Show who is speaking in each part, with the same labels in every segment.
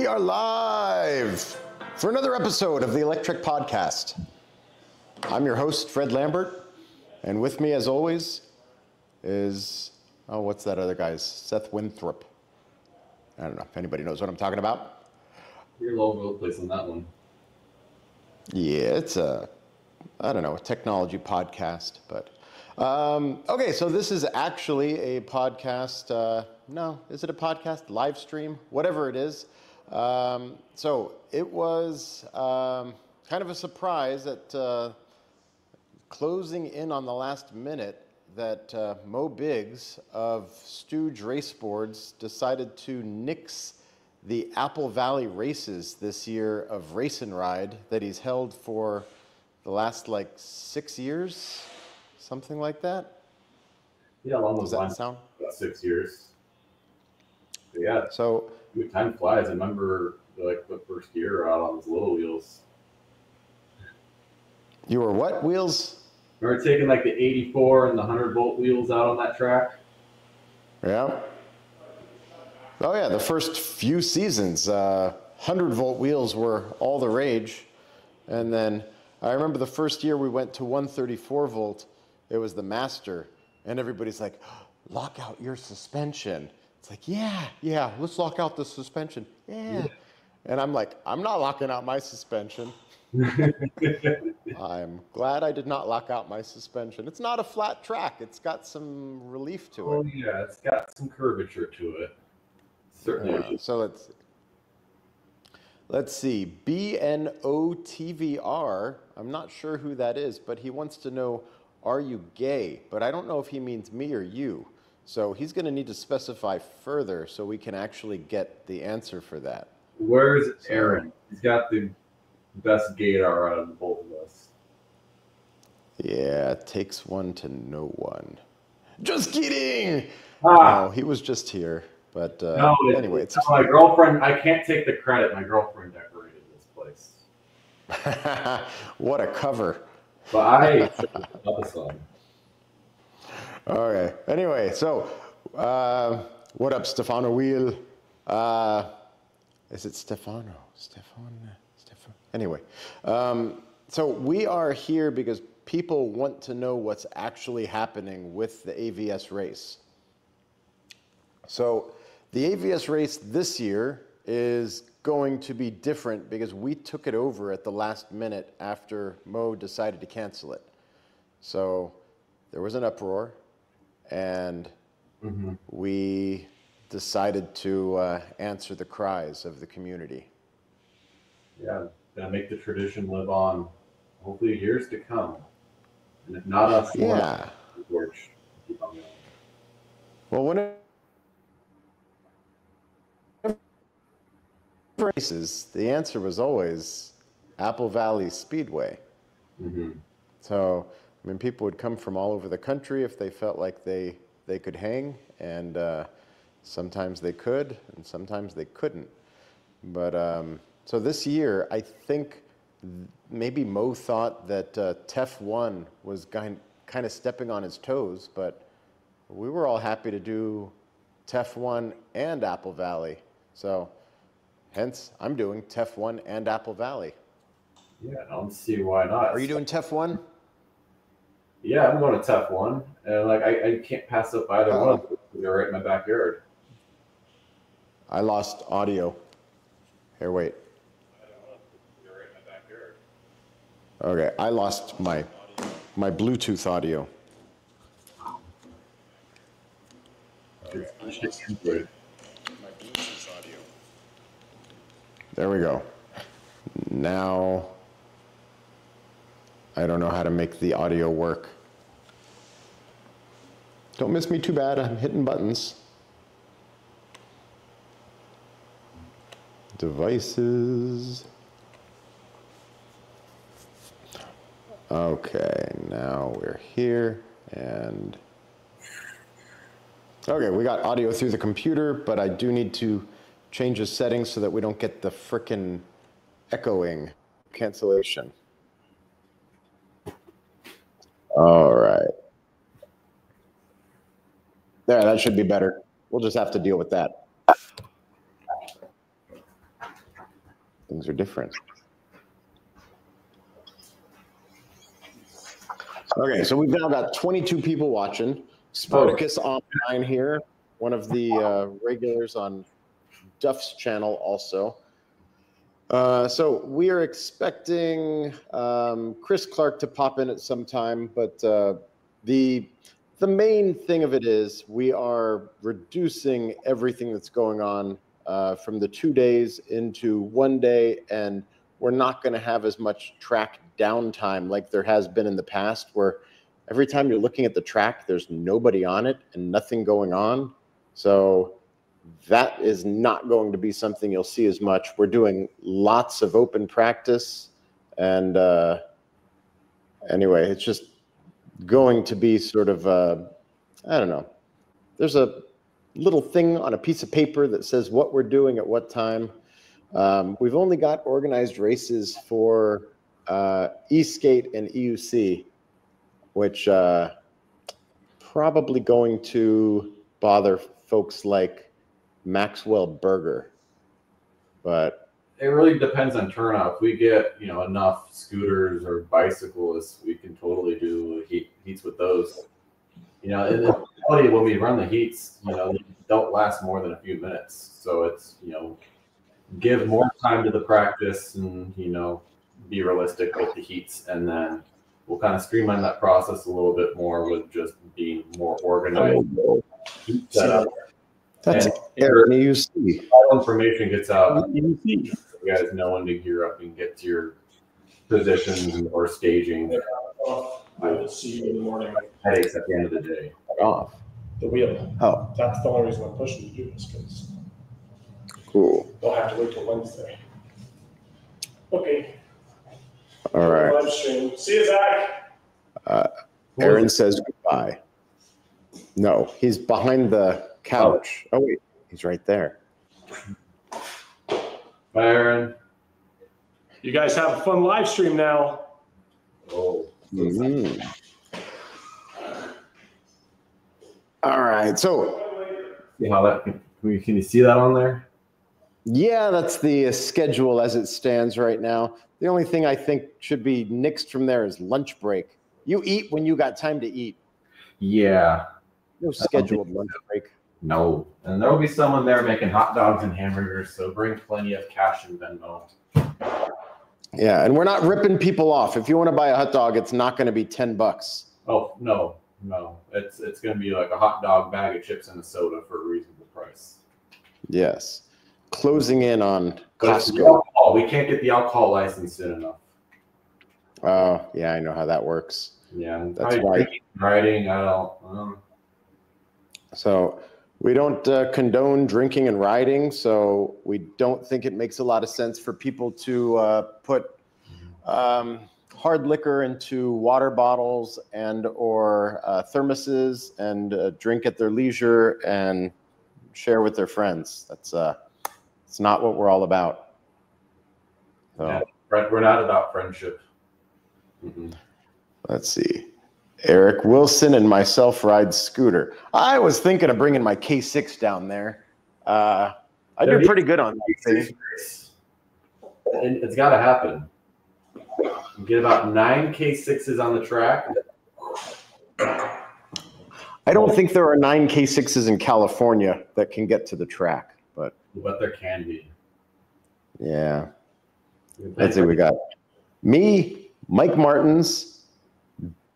Speaker 1: are live for another episode of the Electric Podcast. I'm your host, Fred Lambert, and with me, as always, is, what's that other guy's? Seth Winthrop. I don't know if anybody knows what I'm talking about.
Speaker 2: You're all over the place on that one.
Speaker 1: Yeah, it's a technology podcast, but okay, so this is actually a podcast. No, is it a podcast? Live stream? Whatever it is. So it was kind of a surprise at closing in on the last minute that Mo Biggs of Stooge Raceboards decided to nix the Apple Valley races this year of Race and Ride that he's held for the last 6 years, something like that.
Speaker 2: Yeah, along those lines.
Speaker 1: Does that sound?
Speaker 2: About 6 years. But yeah.
Speaker 1: So
Speaker 2: time flies. I remember the first year out on those little wheels.
Speaker 1: You were what wheels?
Speaker 2: Remember taking the 84 and the 100-volt wheels out on that track?
Speaker 1: Yeah. Oh yeah, the first few seasons, 100-volt wheels were all the rage. And then I remember the first year we went to 134-volt, it was the Master, and everybody's like, lock out your suspension. It's like, yeah, let's lock out the suspension. Yeah. And I'm like, I'm not locking out my suspension. I'm glad I did not lock out my suspension. It's not a flat track. It's got some relief to it.
Speaker 2: Oh yeah, it's got some curvature to it. Certainly.
Speaker 1: So let's see. BNOTVR. I'm not sure who that is, but he wants to know, are you gay? But I don't know if he means me or you. So he's going to need to specify further so we can actually get the answer for that.
Speaker 2: Where's Aaron? He's got the best gaydar out of both of us.
Speaker 1: Yeah, it takes one to know one. Just kidding!
Speaker 2: No,
Speaker 1: he was just here. But anyway, it's
Speaker 2: my girlfriend. I can't take the credit. My girlfriend decorated this place.
Speaker 1: What a cover.
Speaker 2: But I love the song.
Speaker 1: Okay. Anyway, so what up, Stefano Wheel? Is it Stefano? Anyway, so we are here because people want to know what's actually happening with the AVS race. So the AVS race this year is going to be different because we took it over at the last minute after Mo decided to cancel it. So there was an uproar, and we decided to answer the cries of the community.
Speaker 2: Yeah, gotta make the tradition live on, hopefully years to come. And if not us,
Speaker 1: yeah.
Speaker 2: George, keep on going.
Speaker 1: Well, when races, the answer was always Apple Valley Speedway. So, I mean, people would come from all over the country if they felt like they could hang, and sometimes they could, and sometimes they couldn't. But so this year, I think maybe Mo thought that TEF1 was kind of stepping on his toes, but we were all happy to do TEF1 and Apple Valley. So hence, I'm doing TEF1 and Apple Valley.
Speaker 2: Yeah, I don't see why not.
Speaker 1: Are you doing TEF1?
Speaker 2: Yeah, I'm going to TEF1, and I can't pass up either one. They're right in my backyard.
Speaker 1: I lost audio. Here, wait.
Speaker 2: They're right in my backyard.
Speaker 1: Okay, I lost my Bluetooth audio. There we go. Now, I don't know how to make the audio work. Don't miss me too bad, I'm hitting buttons. Devices. Okay, now we're here, and okay, we got audio through the computer, but I do need to change the settings so that we don't get the frickin' echoing cancellation. All right. There, that should be better. We'll just have to deal with that. are different. Okay, so we've now got 22 people watching. Spartacus online here, one of the regulars on Duff's channel also. So we are expecting Chris Clark to pop in at some time, but the main thing of it is we are reducing everything that's going on from the 2 days into 1 day, and we're not going to have as much track downtime like there has been in the past, where every time you're looking at the track, there's nobody on it and nothing going on. So that is not going to be something you'll see as much. We're doing lots of open practice, and anyway, it's just going to be sort of, I don't know. There's a little thing on a piece of paper that says what we're doing at what time. We've only got organized races for ESK8 and EUC, which probably going to bother folks like Maxwell Berger, but
Speaker 2: it really depends on turnout. If we get enough scooters or bicyclists, we can totally do heats with those. And in reality, when we run the heats, they don't last more than a few minutes. So it's give more time to the practice and be realistic with the heats, and then we'll kind of streamline that process a little bit more with just being more organized.
Speaker 1: That's Aaron EUC.
Speaker 2: All information gets out. You guys know when to gear up and get to your positions or staging.
Speaker 3: I will see you in the morning.
Speaker 2: Headaches at the end of the day.
Speaker 1: Off.
Speaker 3: The wheel.
Speaker 1: Oh.
Speaker 3: That's the only reason I'm pushing to do this, because
Speaker 1: Cool.
Speaker 3: they'll have to wait till Wednesday. Okay.
Speaker 1: All right.
Speaker 3: Live stream. See you, Zach.
Speaker 1: Aaron says goodbye. No, he's behind the couch. Oh, wait, he's right there.
Speaker 2: Bye, Aaron.
Speaker 3: You guys have a fun live stream now.
Speaker 2: Oh.
Speaker 1: Mm-hmm. All right, so
Speaker 2: See how that can you see that on there?
Speaker 1: yeah, that's the schedule as it stands right now. The only thing I think should be nixed from there is lunch break. You eat when you got time to eat.
Speaker 2: Yeah.
Speaker 1: No scheduled lunch break.
Speaker 2: No. And there will be someone there making hot dogs and hamburgers, so bring plenty of cash and Venmo.
Speaker 1: Yeah, and we're not ripping people off. If you want to buy a hot dog, it's not going to be $10.
Speaker 2: Oh, no. It's going to be like a hot dog, bag of chips, and a soda for a reasonable price.
Speaker 1: Yes. Closing in on
Speaker 2: But it's the
Speaker 1: Costco.
Speaker 2: alcohol. We can't get the alcohol license in enough.
Speaker 1: Oh, yeah, I know how that works.
Speaker 2: Yeah,
Speaker 1: That's why.
Speaker 2: Writing, I don't.
Speaker 1: So we don't condone drinking and riding, so we don't think it makes a lot of sense for people to put hard liquor into water bottles and or thermoses and drink at their leisure and share with their friends. That's it's not what we're all about. So,
Speaker 2: Yeah, we're not about friendship. Mm-hmm.
Speaker 1: Let's see. Eric Wilson and myself ride scooter. I was thinking of bringing my K6 down there. I do pretty good on that thing.
Speaker 2: And it's got to happen. You get about 9 K6s on the track.
Speaker 1: I don't think there are 9 K6s in California that can get to the track, but
Speaker 2: there can be.
Speaker 1: yeah. Let's see, we got me, Mike Martins,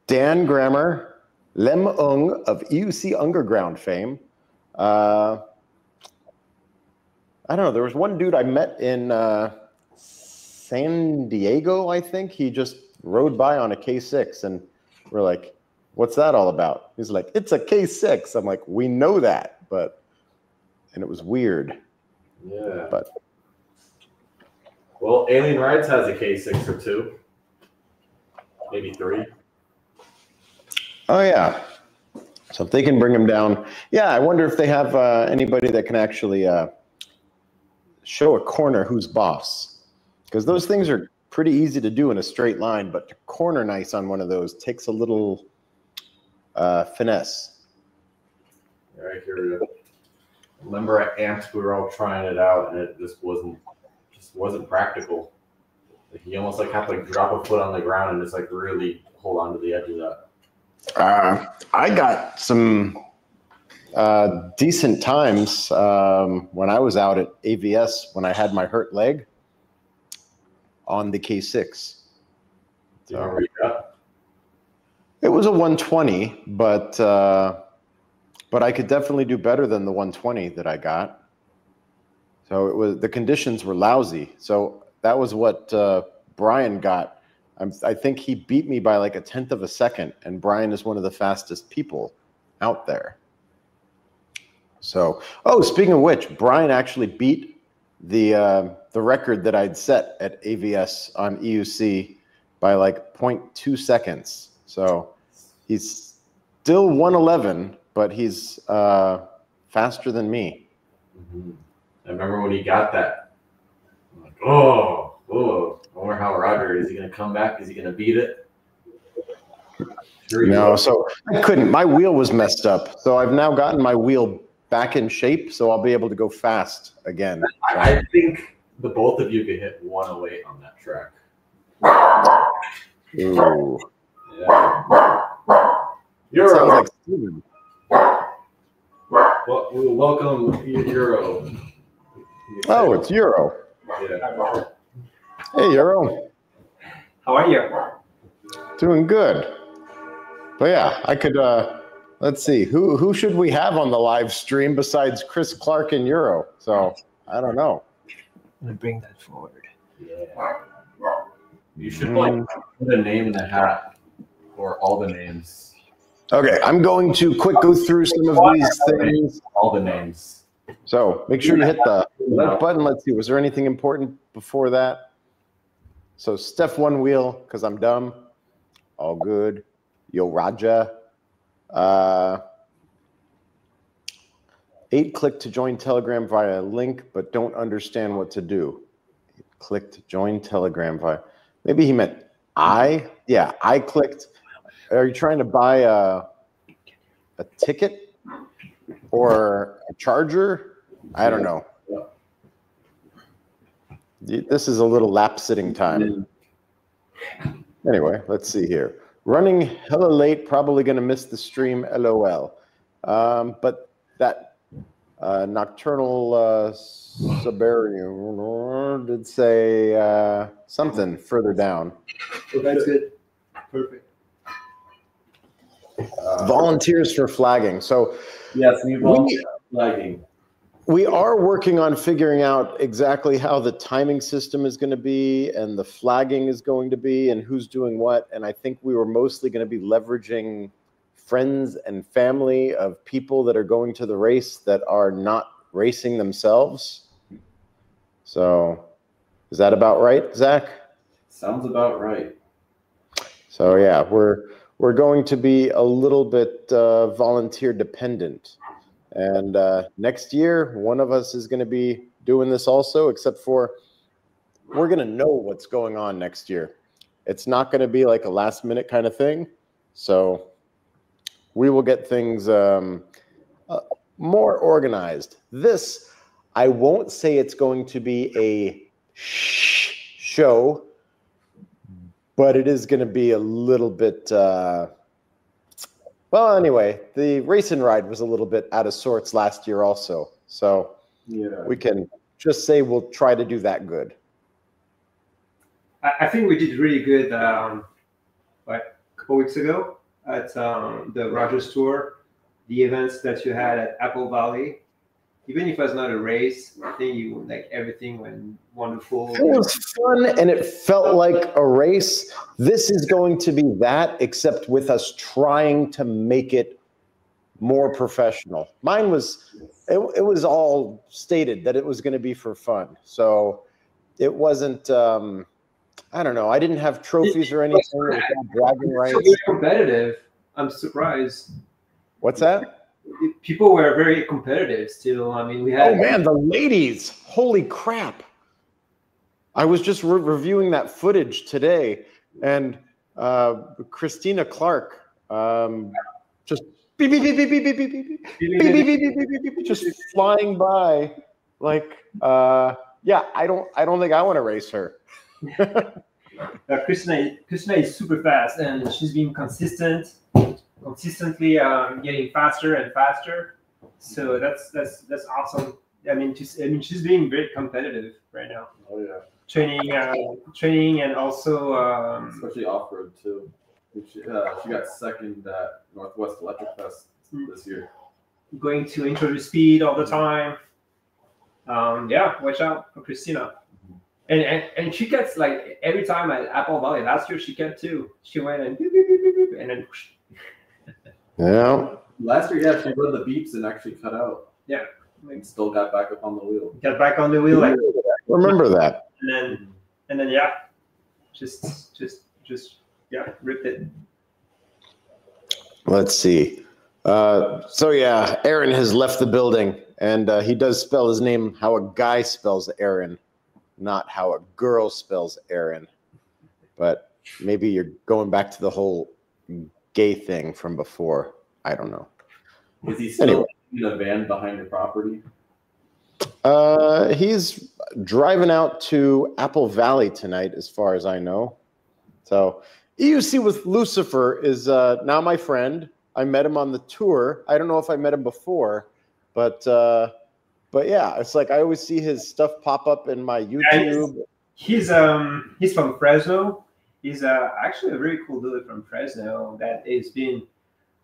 Speaker 1: Dan Grammer, Lem Ung of EUC Underground fame. I don't know. There was one dude I met in San Diego, I think. He just rode by on a K6, and we're like, what's that all about? He's like, it's a K6. I'm like, we know that, and it was weird.
Speaker 2: Yeah.
Speaker 1: But
Speaker 2: well, Alien Rides has a K6 or 2, maybe 3.
Speaker 1: oh yeah, so if they can bring them down, yeah. I wonder if they have anybody that can actually show a corner who's boss, because those things are pretty easy to do in a straight line, but to corner nice on one of those takes a little finesse.
Speaker 2: Right here. Remember at Amps, we were all trying it out, and it just wasn't just wasn't practical. Like you almost like have to like drop a foot on the ground and just like really hold on to the edge of that.
Speaker 1: I got some decent times when I was out at AVS when I had my hurt leg on the K6.
Speaker 2: Do you remember what you got?
Speaker 1: It was a 120, but I could definitely do better than the 120 that I got. So it was, the conditions were lousy. So that was what Brian got. I think he beat me by like 1/10 of a second, and Brian is one of the fastest people out there. So, oh, speaking of which, Brian actually beat the record that I'd set at AVS on EUC by like 0.2 seconds. So he's still 111, but he's faster than me.
Speaker 2: Mm-hmm. I remember when he got that. I'm like, oh, I wonder how Roger, is he going to come back? Is he going to beat it? Sure
Speaker 1: No, so I couldn't. My wheel was messed up. So I've now gotten my wheel back in shape, so I'll be able to go fast again.
Speaker 2: I think the both of you could hit 108 on that track.
Speaker 1: Ooh.
Speaker 2: Yeah. Euro.
Speaker 1: Sounds like Steven.
Speaker 2: Well, welcome, Euro.
Speaker 1: Oh, it's Euro.
Speaker 2: Yeah.
Speaker 1: Hey, Euro.
Speaker 3: How are you?
Speaker 1: Doing good. But yeah, I could, let's see, who should we have on the live stream besides Chris Clark and Euro? So, I don't know.
Speaker 4: I'm going to bring that forward.
Speaker 2: Yeah. You should like put a name in the hat or all the names.
Speaker 1: Okay, I'm going to quick go through some of these things.
Speaker 2: All the names.
Speaker 1: So make sure you hit the like button. Let's see, was there anything important before that? So Steph one wheel, because I'm dumb. All good. Yo, Raja. 8 click to join Telegram via link, but don't understand what to do. 8 click to join Telegram via. Maybe he meant I. Yeah, I clicked. Are you trying to buy a ticket or a charger? I don't know. This is a little lap sitting time. Anyway, let's see here. Running hella late, probably going to miss the stream, LOL. But that nocturnal Siberian did say something further down.
Speaker 4: Oh, that's good. Perfect.
Speaker 1: Volunteers for flagging. So
Speaker 2: yes, flagging.
Speaker 1: We are working on figuring out exactly how the timing system is going to be and the flagging is going to be and who's doing what. And I think we were mostly going to be leveraging friends and family of people that are going to the race that are not racing themselves. So is that about right, Zach?
Speaker 2: Sounds about right.
Speaker 1: So yeah, we're going to be a little bit volunteer dependent. And next year, one of us is going to be doing this also, except for we're going to know what's going on next year. It's not going to be like a last minute kind of thing. So we will get things more organized. This, I won't say it's going to be a show, but it is going to be a little bit... Well, anyway, the race and ride was a little bit out of sorts last year also. So yeah, we can just say we'll try to do that good.
Speaker 4: I think we did really good like a couple weeks ago at the Rogers Tour, the events that you had at Apple Valley. Even if it was not a race, I think you like everything went wonderful.
Speaker 1: It was fun and it felt like a race. This is going to be that, except with us trying to make it more professional. Mine was, it was all stated that it was going to be for fun. So it wasn't, I don't know. I didn't have trophies or anything. It was all bragging rights.
Speaker 4: It's competitive. I'm surprised.
Speaker 1: What's that?
Speaker 4: People were very competitive still. I mean, we had...
Speaker 1: Oh, man, the ladies. Holy crap. I was just reviewing that footage today, and Christina Clark just beep, beep, beep, beep, beep, beep, beep, beep, beep, beep, beep, beep, beep, beep, just flying by like yeah, I don't think I want to race her.
Speaker 4: Christina is super fast, and she's been consistently getting faster and faster. So that's awesome. I mean, she's being very competitive right now.
Speaker 2: Oh yeah.
Speaker 4: Training, and also
Speaker 2: Especially off-road too. She got second at Northwest Electric Fest this year.
Speaker 4: going to intro to speed all the time. Yeah, watch out for Christina. And she gets like every time at Apple Valley. Last year she kept too. She went and beep, beep, beep, beep, beep, and then whoosh.
Speaker 2: Yeah. Last year, yeah, she rode the beeps and actually cut out.
Speaker 4: Yeah.
Speaker 2: And still got back up on the wheel.
Speaker 4: Got back on the wheel. Like,
Speaker 1: remember that.
Speaker 4: And then yeah, just yeah, ripped it.
Speaker 1: Let's see. So yeah, Aaron has left the building, and he does spell his name how a guy spells Aaron, not how a girl spells Aaron. But maybe you're going back to the whole gay thing from before. I don't know.
Speaker 2: Is he still in a van behind your property?
Speaker 1: He's driving out to Apple Valley tonight, as far as I know. So EUC with Lucifer is now my friend. I met him on the tour. I don't know if I met him before, but yeah, it's like I always see his stuff pop up in my YouTube.
Speaker 4: Yeah, he's from Fresno. He's actually a very cool dude from Fresno that has been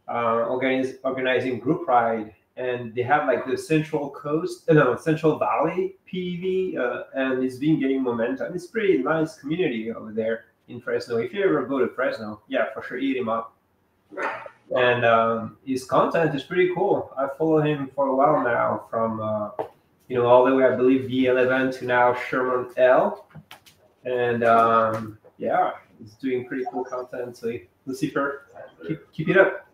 Speaker 4: organizing group ride, and they have like the Central Valley PV, and it's been getting momentum. It's a pretty nice community over there in Fresno. If you ever go to Fresno, yeah, for sure, eat him up. And his content is pretty cool. I follow him for a while now, from all the way, I believe, V11 to now Sherman L, and yeah, he's doing pretty cool content. So Lucifer, keep it up.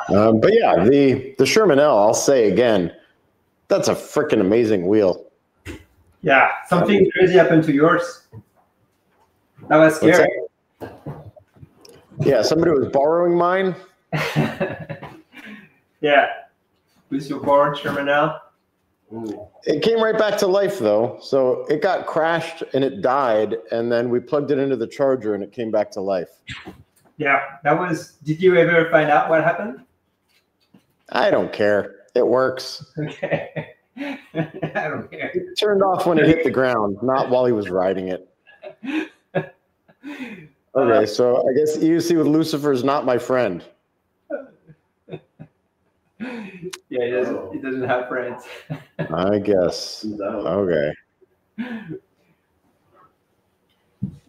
Speaker 1: But yeah, the Sherman L, I'll say again, that's a freaking amazing wheel.
Speaker 4: Yeah, something crazy happened to yours. That was scary.
Speaker 1: Yeah, somebody was borrowing mine.
Speaker 4: Yeah, with your board, Sherman L.
Speaker 1: It came right back to life though. So it got crashed and it died, and then we plugged it into the charger and it came back to life.
Speaker 4: Yeah, that was. Did you ever find out what happened?
Speaker 1: I don't care. It works.
Speaker 4: Okay. I don't care.
Speaker 1: It turned off when it hit the ground, not while he was riding it. Okay, so I guess EUC with Lucifer is not my friend.
Speaker 4: Yeah, he doesn't have friends.
Speaker 1: I guess. Okay.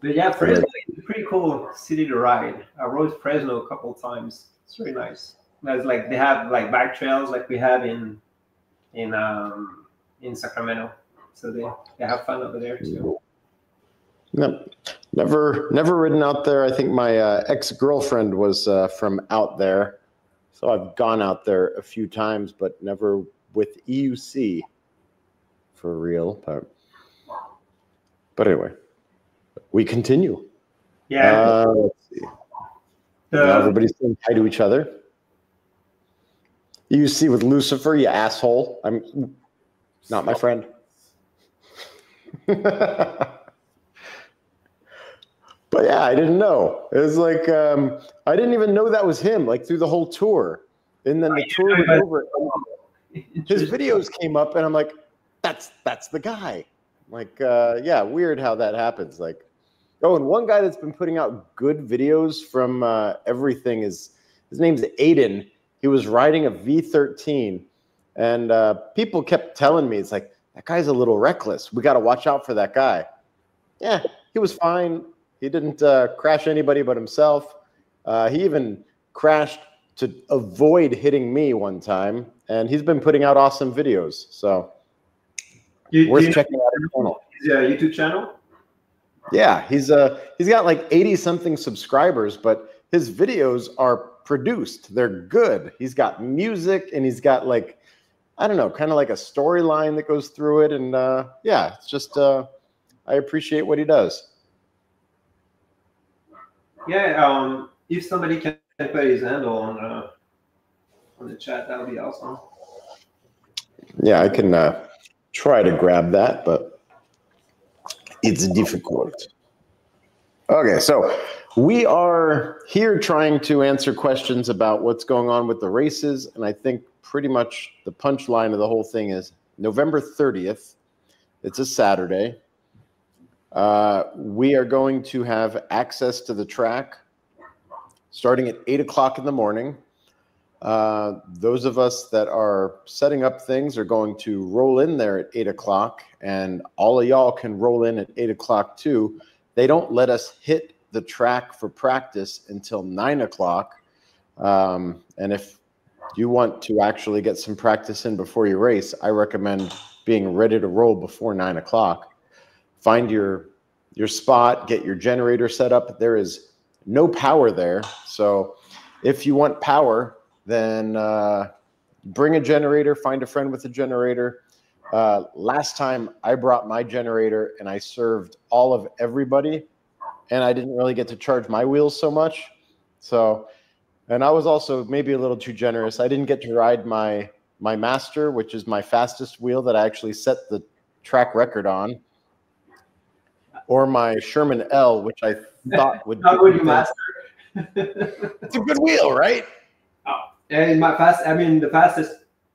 Speaker 4: But yeah, Fresno is a pretty cool city to ride. I rode Fresno a couple of times. It's very nice. There's like, they have like bike trails like we have in Sacramento. So they have fun over there too.
Speaker 1: Nope. Never ridden out there. I think my ex-girlfriend was from out there. So I've gone out there a few times, but never with EUC for real. But anyway, we continue.
Speaker 4: Yeah.
Speaker 1: Let's see. Now everybody's saying hi to each other. EUC with Lucifer, you asshole. I'm not my friend. But yeah, I didn't know. It was like, I didn't even know that was him, like through the whole tour. And then the tour was over. His videos came up and I'm like, that's the guy. Like, yeah, weird how that happens. Like, oh, and one guy that's been putting out good videos from everything his name's Aiden. He was riding a V13 and people kept telling me, it's like, that guy's a little reckless. We got to watch out for that guy. Yeah, he was fine. He didn't crash anybody but himself. He even crashed to avoid hitting me one time, and he's been putting out awesome videos. So worth checking out his channel.
Speaker 4: His YouTube channel?
Speaker 1: Yeah, he's got like 80-something subscribers, but his videos are produced. They're good. He's got music, and he's got like, I don't know, kind of like a storyline that goes through it. And yeah, it's just I appreciate what he does.
Speaker 4: Yeah, if somebody can put his handle on the chat, that would be awesome.
Speaker 1: Yeah, I can try to grab that, but it's difficult. Okay, so we are here trying to answer questions about what's going on with the races, and I think pretty much the punchline of the whole thing is November 30th. It's a Saturday. We are going to have access to the track starting at 8 o'clock in the morning. Those of us that are setting up things are going to roll in there at 8 o'clock, and all of y'all can roll in at 8 o'clock too. They don't let us hit the track for practice until 9 o'clock. And if you want to actually get some practice in before you race, I recommend being ready to roll before 9 o'clock. Find your spot, get your generator set up. There is no power there. So if you want power, then bring a generator, find a friend with a generator. Last time I brought my generator and I served all of everybody, and I didn't really get to charge my wheels so much. So, and I was also maybe a little too generous. I didn't get to ride my Master, which is my fastest wheel that I actually set the track record on, or my Sherman L, which I thought would.
Speaker 4: How would you Master?
Speaker 1: It's a good wheel, right?
Speaker 4: Oh, and the fastest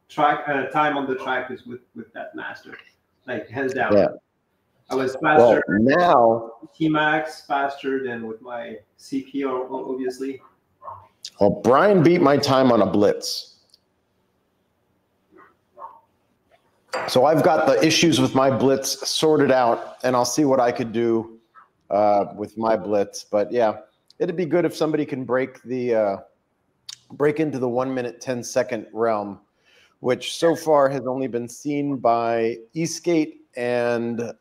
Speaker 4: track time on the track is with that Master, like hands down.
Speaker 1: Yeah.
Speaker 4: I was faster.
Speaker 1: Well, now
Speaker 4: T-Max faster than with my CP, obviously.
Speaker 1: Well, Brian beat my time on a Blitz. So I've got the issues with my Blitz sorted out, and I'll see what I could do with my Blitz. But yeah, it'd be good if somebody can break into the 1 minute 10-second realm, which so far has only been seen by ESK8 and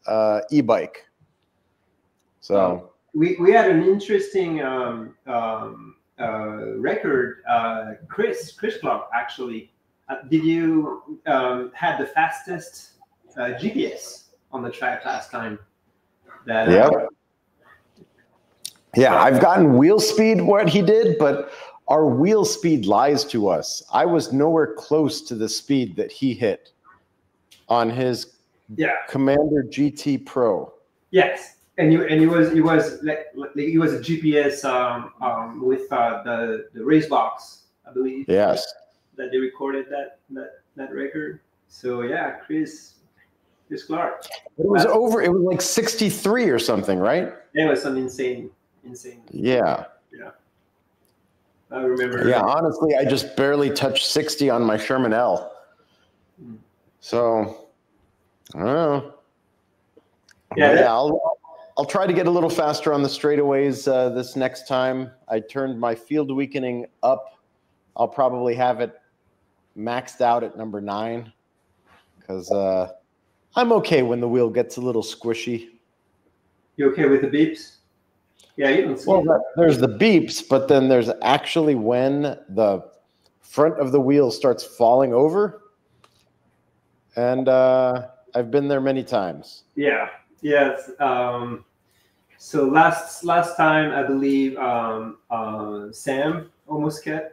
Speaker 1: e-bike. So
Speaker 4: we had an interesting record. Chris Clark actually. Did you had the fastest GPS on the track last time?
Speaker 1: Yeah, I've gotten wheel speed what he did, but our wheel speed lies to us. I was nowhere close to the speed that he hit on his Commander GT Pro.
Speaker 4: Yes, and he was a GPS with the race box, I believe.
Speaker 1: Yes.
Speaker 4: That they recorded that record. So yeah, Chris Clark.
Speaker 1: It was it was like 63 or something, right?
Speaker 4: It was some insane.
Speaker 1: Yeah.
Speaker 4: Yeah. I remember.
Speaker 1: Yeah, honestly, I just barely touched 60 on my Sherman L. So I don't know. Yeah, I'll try to get a little faster on the straightaways this next time. I turned my field weakening up. I'll probably have it maxed out at number 9 because I'm okay when the wheel gets a little squishy.
Speaker 4: You okay with the beeps? Yeah, you can see.
Speaker 1: Well, there's the beeps, but then there's actually when the front of the wheel starts falling over, and I've been there many times.
Speaker 4: Yeah. Yes. So last time, I believe Sam almost had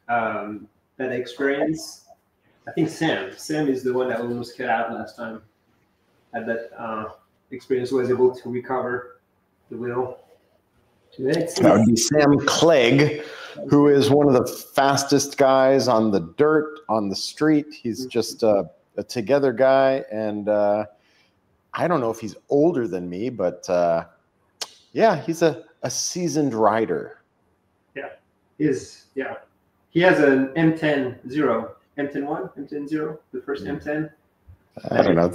Speaker 4: that experience. I think Sam is the one that almost cut out last time. Had that experience, was able to recover the wheel.
Speaker 1: That would be Sam Clegg, who is one of the fastest guys on the dirt, on the street. He's just a together guy, and I don't know if he's older than me, but yeah, he's a seasoned rider.
Speaker 4: Yeah, he has an M10-0, M10-1, M10-0, the first M10.
Speaker 1: I don't know.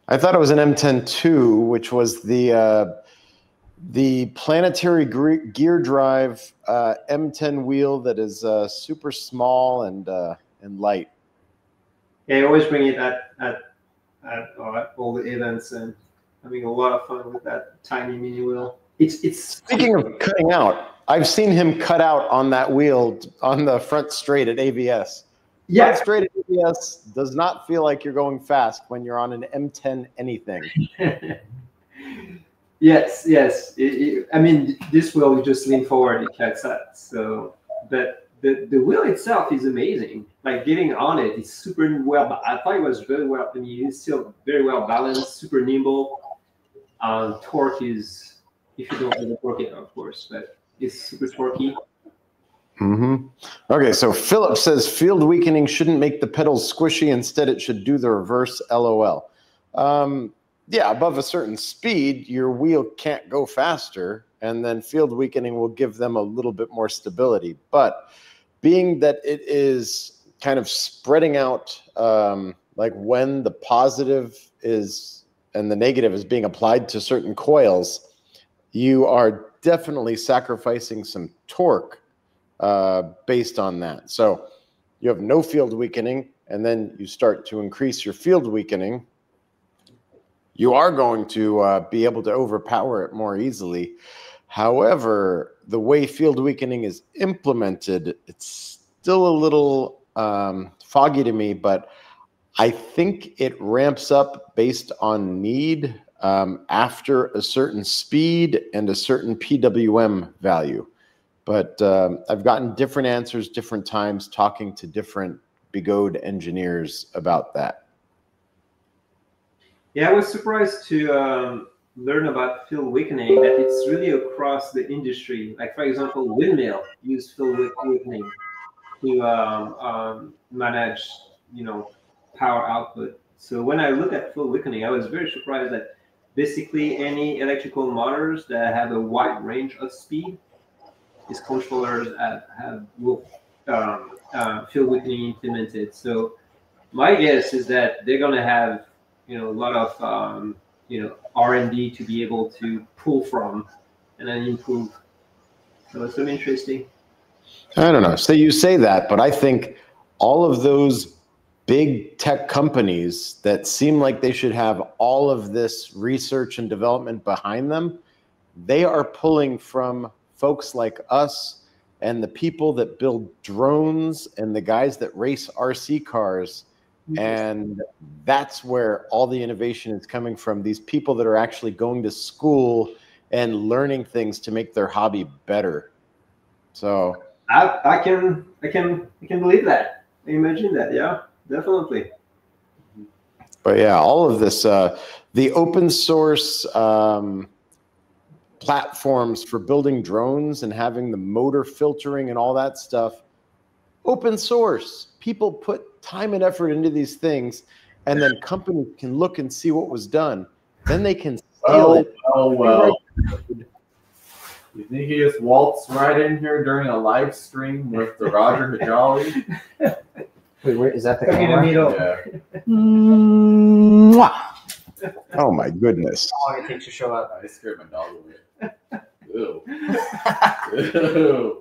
Speaker 1: I thought it was an M10-2, which was the planetary gear drive M10 wheel that is super small and light.
Speaker 4: Yeah, I always bring it at all the events, and having a lot of fun with that tiny mini wheel. It's
Speaker 1: Speaking of cutting out, I've seen him cut out on that wheel on the front straight at AVS.
Speaker 4: Yeah,
Speaker 1: front straight at AVS does not feel like you're going fast when you're on an M10 anything.
Speaker 4: Yes. I mean, this wheel, you just lean forward, it cuts out. So, but the wheel itself is amazing. Like getting on it, it's super well. I thought it was very well. I mean, it's still very well balanced, super nimble. Torque is, if you don't overwork it, of course, but it's super torquey.
Speaker 1: Mm-hmm. Okay, so Philip says field weakening shouldn't make the pedals squishy. Instead, it should do the reverse. LOL. Yeah, above a certain speed, your wheel can't go faster, and then field weakening will give them a little bit more stability. But being that it is kind of spreading out, like when the positive is and the negative is being applied to certain coils, you are definitely sacrificing some torque based on that. So you have no field weakening, and then you start to increase your field weakening. You are going to be able to overpower it more easily. However, the way field weakening is implemented, it's still a little foggy to me, but I think it ramps up based on need after a certain speed and a certain PWM value. But I've gotten different answers different times talking to different Bigode engineers about that.
Speaker 4: Yeah, I was surprised to learn about field weakening, that it's really across the industry. Like, for example, windmill use field weakening to manage, power output. So when I look at field weakening, I was very surprised that basically any electrical motors that have a wide range of speed, these controllers will field weakening implemented. So my guess is that they're going to have a lot of R&D to be able to pull from and then improve. So it's really interesting.
Speaker 1: I don't know. So you say that, but I think all of those big tech companies that seem like they should have all of this research and development behind them, they are pulling from folks like us and the people that build drones and the guys that race RC cars. And that's where all the innovation is coming from. These people that are actually going to school and learning things to make their hobby better. So
Speaker 4: I can believe that. Imagine that. Yeah, definitely.
Speaker 1: But yeah, all of this, the open source platforms for building drones and having the motor filtering and all that stuff, open source. People put time and effort into these things, and then companies can look and see what was done. Then they can steal it.
Speaker 2: Oh, well. You think he just waltzed right in here during a live stream with the RogerEUC?
Speaker 5: Wait, where is that the
Speaker 4: camera?
Speaker 2: Yeah.
Speaker 1: Oh my goodness.
Speaker 5: How long it takes to show up?
Speaker 2: I scared my dog away. Ew. Ew.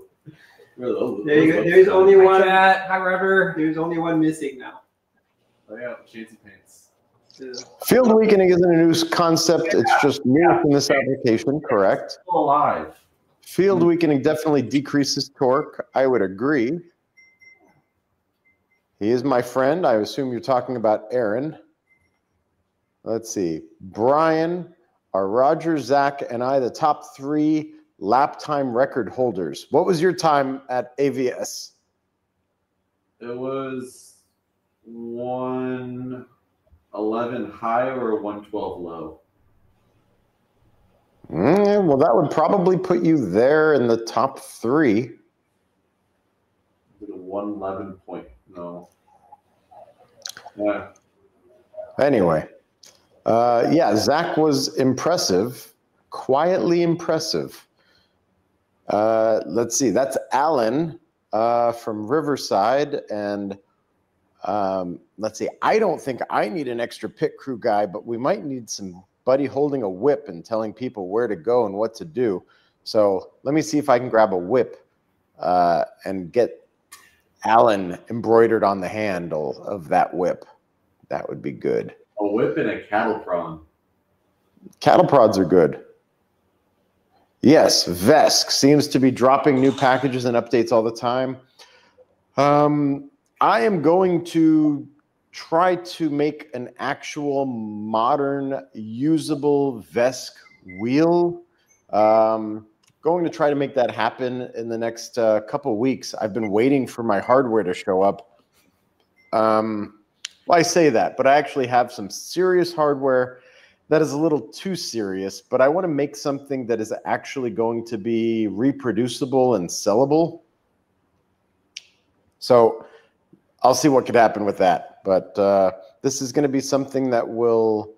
Speaker 4: There you go. There's only one.
Speaker 5: Hi, Roger.
Speaker 4: There's only one missing now.
Speaker 2: Oh yeah, Chancy Pants.
Speaker 1: Field weakening isn't a new concept. It's just new in this application, correct?
Speaker 2: Still alive.
Speaker 1: Field weakening definitely decreases torque. I would agree. He is my friend. I assume you're talking about Aaron. Let's see. Brian, are Roger, Zach, and I the top 3 lap time record holders? What was your time at AVS?
Speaker 2: It was 111 high or 112 low.
Speaker 1: Well, that would probably put you there in the top 3.
Speaker 2: Was it a 111 point? No. Yeah.
Speaker 1: Anyway, yeah, Zach was impressive, quietly impressive. Let's see, that's Alan from Riverside, and let's see, I don't think I need an extra pit crew guy, but we might need somebody holding a whip and telling people where to go and what to do. So let me see if I can grab a whip and get Alan embroidered on the handle of that whip. That would be good.
Speaker 2: A whip and a cattle prod.
Speaker 1: Cattle prods are good. Yes, Vesk seems to be dropping new packages and updates all the time. I am going to try to make an actual modern usable Vesk wheel. going to try to make that happen in the next couple weeks. I've been waiting for my hardware to show up. Well, I say that, but I actually have some serious hardware that is a little too serious, but I want to make something that is actually going to be reproducible and sellable. So I'll see what could happen with that. But this is going to be something that will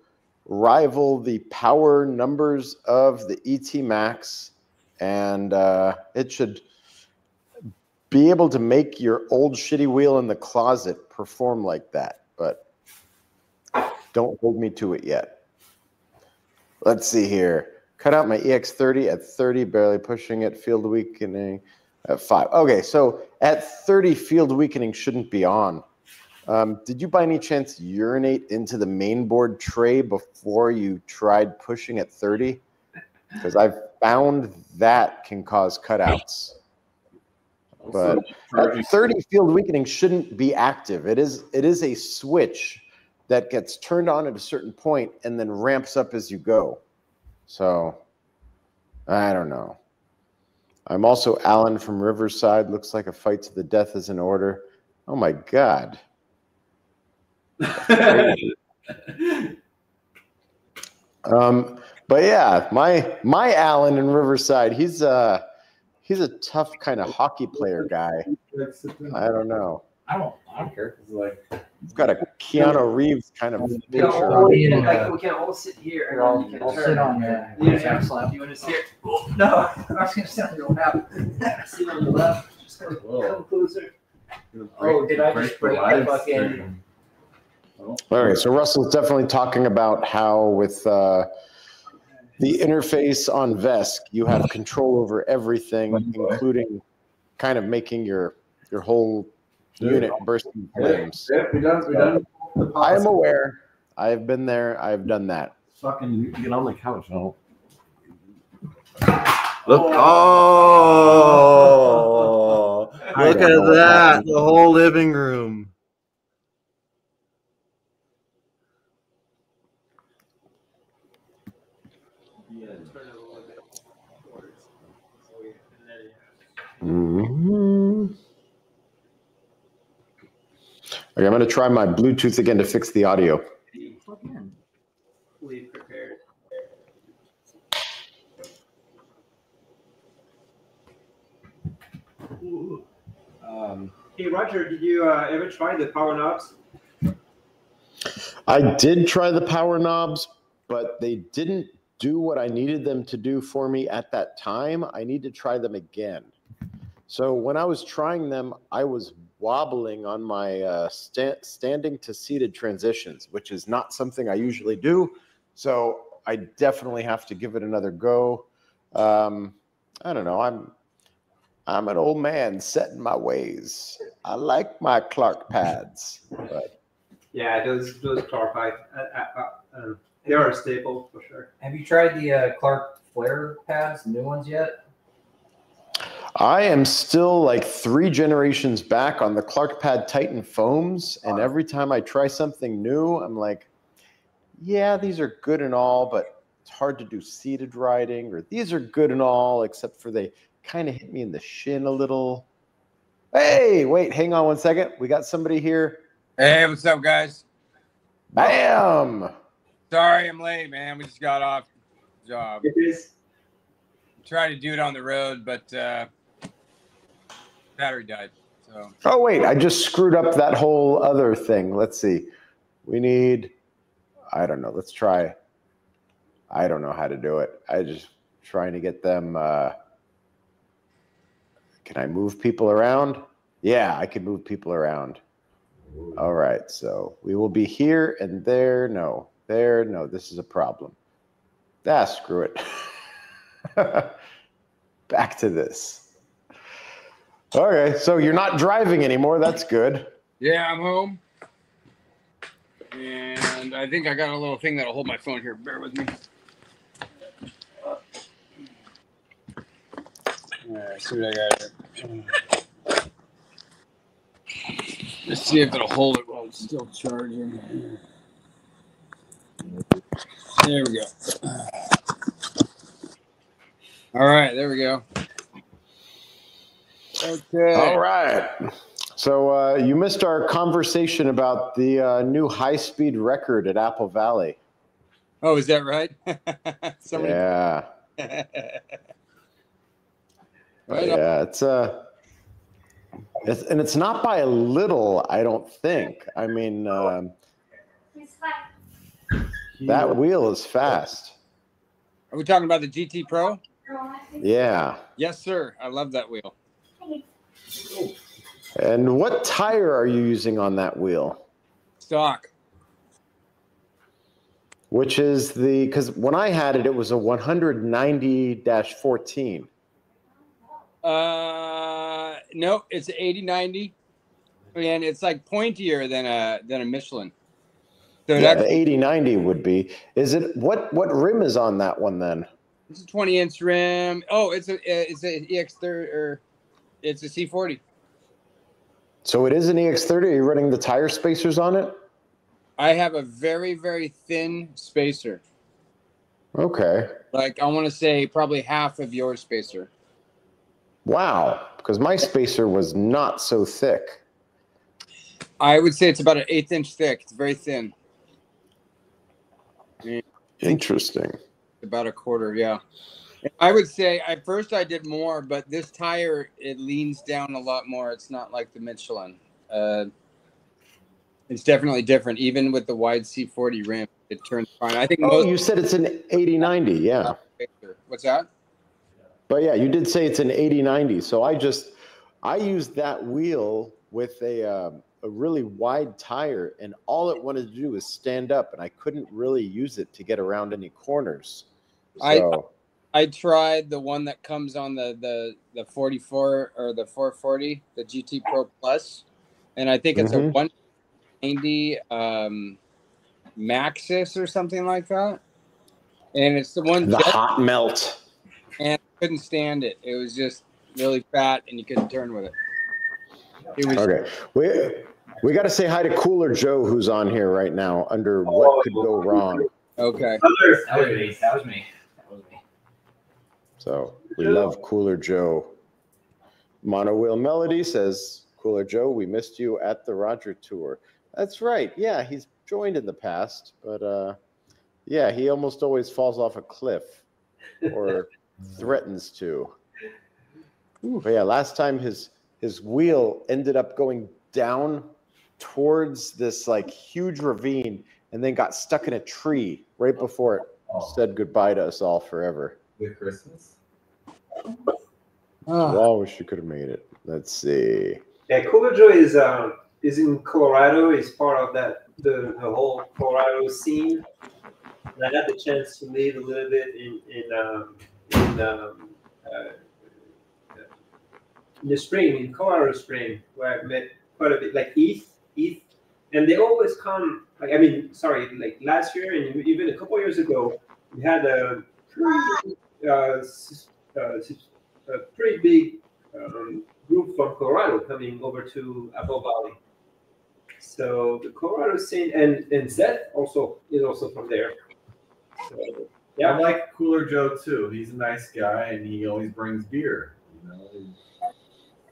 Speaker 1: rival the power numbers of the ET Max, and it should be able to make your old shitty wheel in the closet perform like that. But don't hold me to it yet. Let's see here. Cut out my EX30 at 30, barely pushing it. Field weakening at 5. Okay, so at 30, field weakening shouldn't be on. Did you by any chance urinate into the mainboard tray before you tried pushing at 30? Because I've found that can cause cutouts. But at 30, field weakening shouldn't be active. It is a switch that gets turned on at a certain point and then ramps up as you go. So, I don't know. I'm also Alan from Riverside. Looks like a fight to the death is in order. Oh my God. But yeah, my Alan in Riverside, he's a tough kind of hockey player guy. I don't know.
Speaker 2: I don't care. It's like
Speaker 1: He's got a Keanu Reeves kind of picture.
Speaker 5: We can all sit here and all sit on there. Yeah, excellent. You want to sit? Oh, no, I was going to sit on your lap. Sit on your lap. Just come closer. Oh, did I just break the fucking...
Speaker 1: All right, so Russell's definitely talking about how with the interface on VESC, you have control over everything, including kind of making your whole unit burst in flames.
Speaker 2: yeah, we done.
Speaker 1: I am aware. I've been there. I've done that.
Speaker 2: Fucking, you can get on the couch. No.
Speaker 6: Look! Oh, look at that! The whole living room.
Speaker 1: Mm-hmm. Okay, I'm going to try my Bluetooth again to fix the audio.
Speaker 4: Fully prepared. Hey Roger, did you ever try the power knobs?
Speaker 1: I did try the power knobs, but they didn't do what I needed them to do for me at that time. I need to try them again. So when I was trying them, I was wobbling on my standing to seated transitions, which is not something I usually do. So I definitely have to give it another go. I don't know. I'm an old man set in my ways. I like my Clark pads. But
Speaker 4: Yeah, those Clark pads, they are a staple for sure.
Speaker 5: Have you tried the Clark Flare pads, the new ones yet?
Speaker 1: I am still like 3 generations back on the Clark Pad Titan foams, and every time I try something new, I'm like, yeah, these are good and all, but it's hard to do seated riding, or these are good and all, except for they kind of hit me in the shin a little. Hey, wait, hang on one second. We got somebody here.
Speaker 7: Hey, what's up, guys?
Speaker 1: Bam!
Speaker 7: Sorry I'm late, man. We just got off the job.
Speaker 4: It is.
Speaker 7: Tried to do it on the road, but battery died. So.
Speaker 1: Oh, wait, I just screwed up that whole other thing. Let's see. We need, I don't know. Let's try. I don't know how to do it. I just trying to get them. Can I move people around? Yeah, I can move people around. All right, so we will be here and there. No, there. No, this is a problem. Ah, screw it. Back to this. Okay, so you're not driving anymore. That's good.
Speaker 7: Yeah, I'm home. And I think I got a little thing that'll hold my phone here. Bear with me. Let's see what I got here. Let's see if it'll hold it while it's still charging. There we go. All right, there we go. Okay.
Speaker 1: All right. So you missed our conversation about the new high-speed record at Apple Valley.
Speaker 7: Oh, is that right?
Speaker 1: Yeah.
Speaker 7: Right
Speaker 1: Yeah, it's not by a little, I don't think. I mean, that wheel is fast.
Speaker 7: Are we talking about the GT Pro?
Speaker 1: Yeah.
Speaker 7: Yes, sir. I love that wheel.
Speaker 1: And what tire are you using on that wheel?
Speaker 7: Stock.
Speaker 1: Which is because when I had it, it was a 190-14.
Speaker 7: No, it's 80/90, and it's like pointier than a Michelin. So
Speaker 1: Yeah, the 80/90 would be. Is it what rim is on that one then?
Speaker 7: It's a 20-inch rim. Oh, it's a EX30 or it's a C40.
Speaker 1: So it is an EX30. Are you running the tire spacers on it?
Speaker 7: I have a very, very thin spacer.
Speaker 1: Okay.
Speaker 7: Like I want to say probably half of your spacer.
Speaker 1: Wow, because my spacer was not so thick.
Speaker 7: I would say it's about an 1/8 inch thick. It's very thin.
Speaker 1: Interesting.
Speaker 7: About a quarter, yeah. I would say at first I did more, but this tire, it leans down a lot more. It's not like the Michelin. It's definitely different. Even with the wide C40 rim, it turns fine. I think.
Speaker 1: You said it's an 80/90, yeah.
Speaker 7: What's that?
Speaker 1: But yeah, you did say it's an 80/90. So I used that wheel with a really wide tire, and all it wanted to do was stand up, and I couldn't really use it to get around any corners. So
Speaker 7: I tried the one that comes on the 44 or the 440, the GT Pro Plus, and I think it's a 190 Maxis or something like that, and it's the one
Speaker 1: hot melt.
Speaker 7: And I couldn't stand it. It was just really fat, and you couldn't turn with it. It was
Speaker 1: okay. We got to say hi to Cooler Joe, who's on here right now. Under what could go wrong?
Speaker 7: Okay.
Speaker 5: That was me.
Speaker 1: So we love Cooler Joe. Mono Wheel Melody says, Cooler Joe, we missed you at the Roger tour. That's right. Yeah, he's joined in the past, but yeah, he almost always falls off a cliff or threatens to. But yeah, last time his wheel ended up going down towards this like huge ravine and then got stuck in a tree right before it said goodbye to us all forever.
Speaker 2: With Christmas?
Speaker 1: Well, wish you could have made it. Let's see.
Speaker 4: Yeah, Cooler Joe is in Colorado. He's part of the whole Colorado scene. And I got the chance to live a little bit in the spring, in Colorado Spring, where I met quite a bit, like Heath, and they always come. Like last year and even a couple years ago, we had a pretty big group from Colorado coming over to Apple Valley. So the Colorado scene and Zeth also is also from there. So, yeah,
Speaker 2: I like Cooler Joe too. He's a nice guy, and he always brings beer.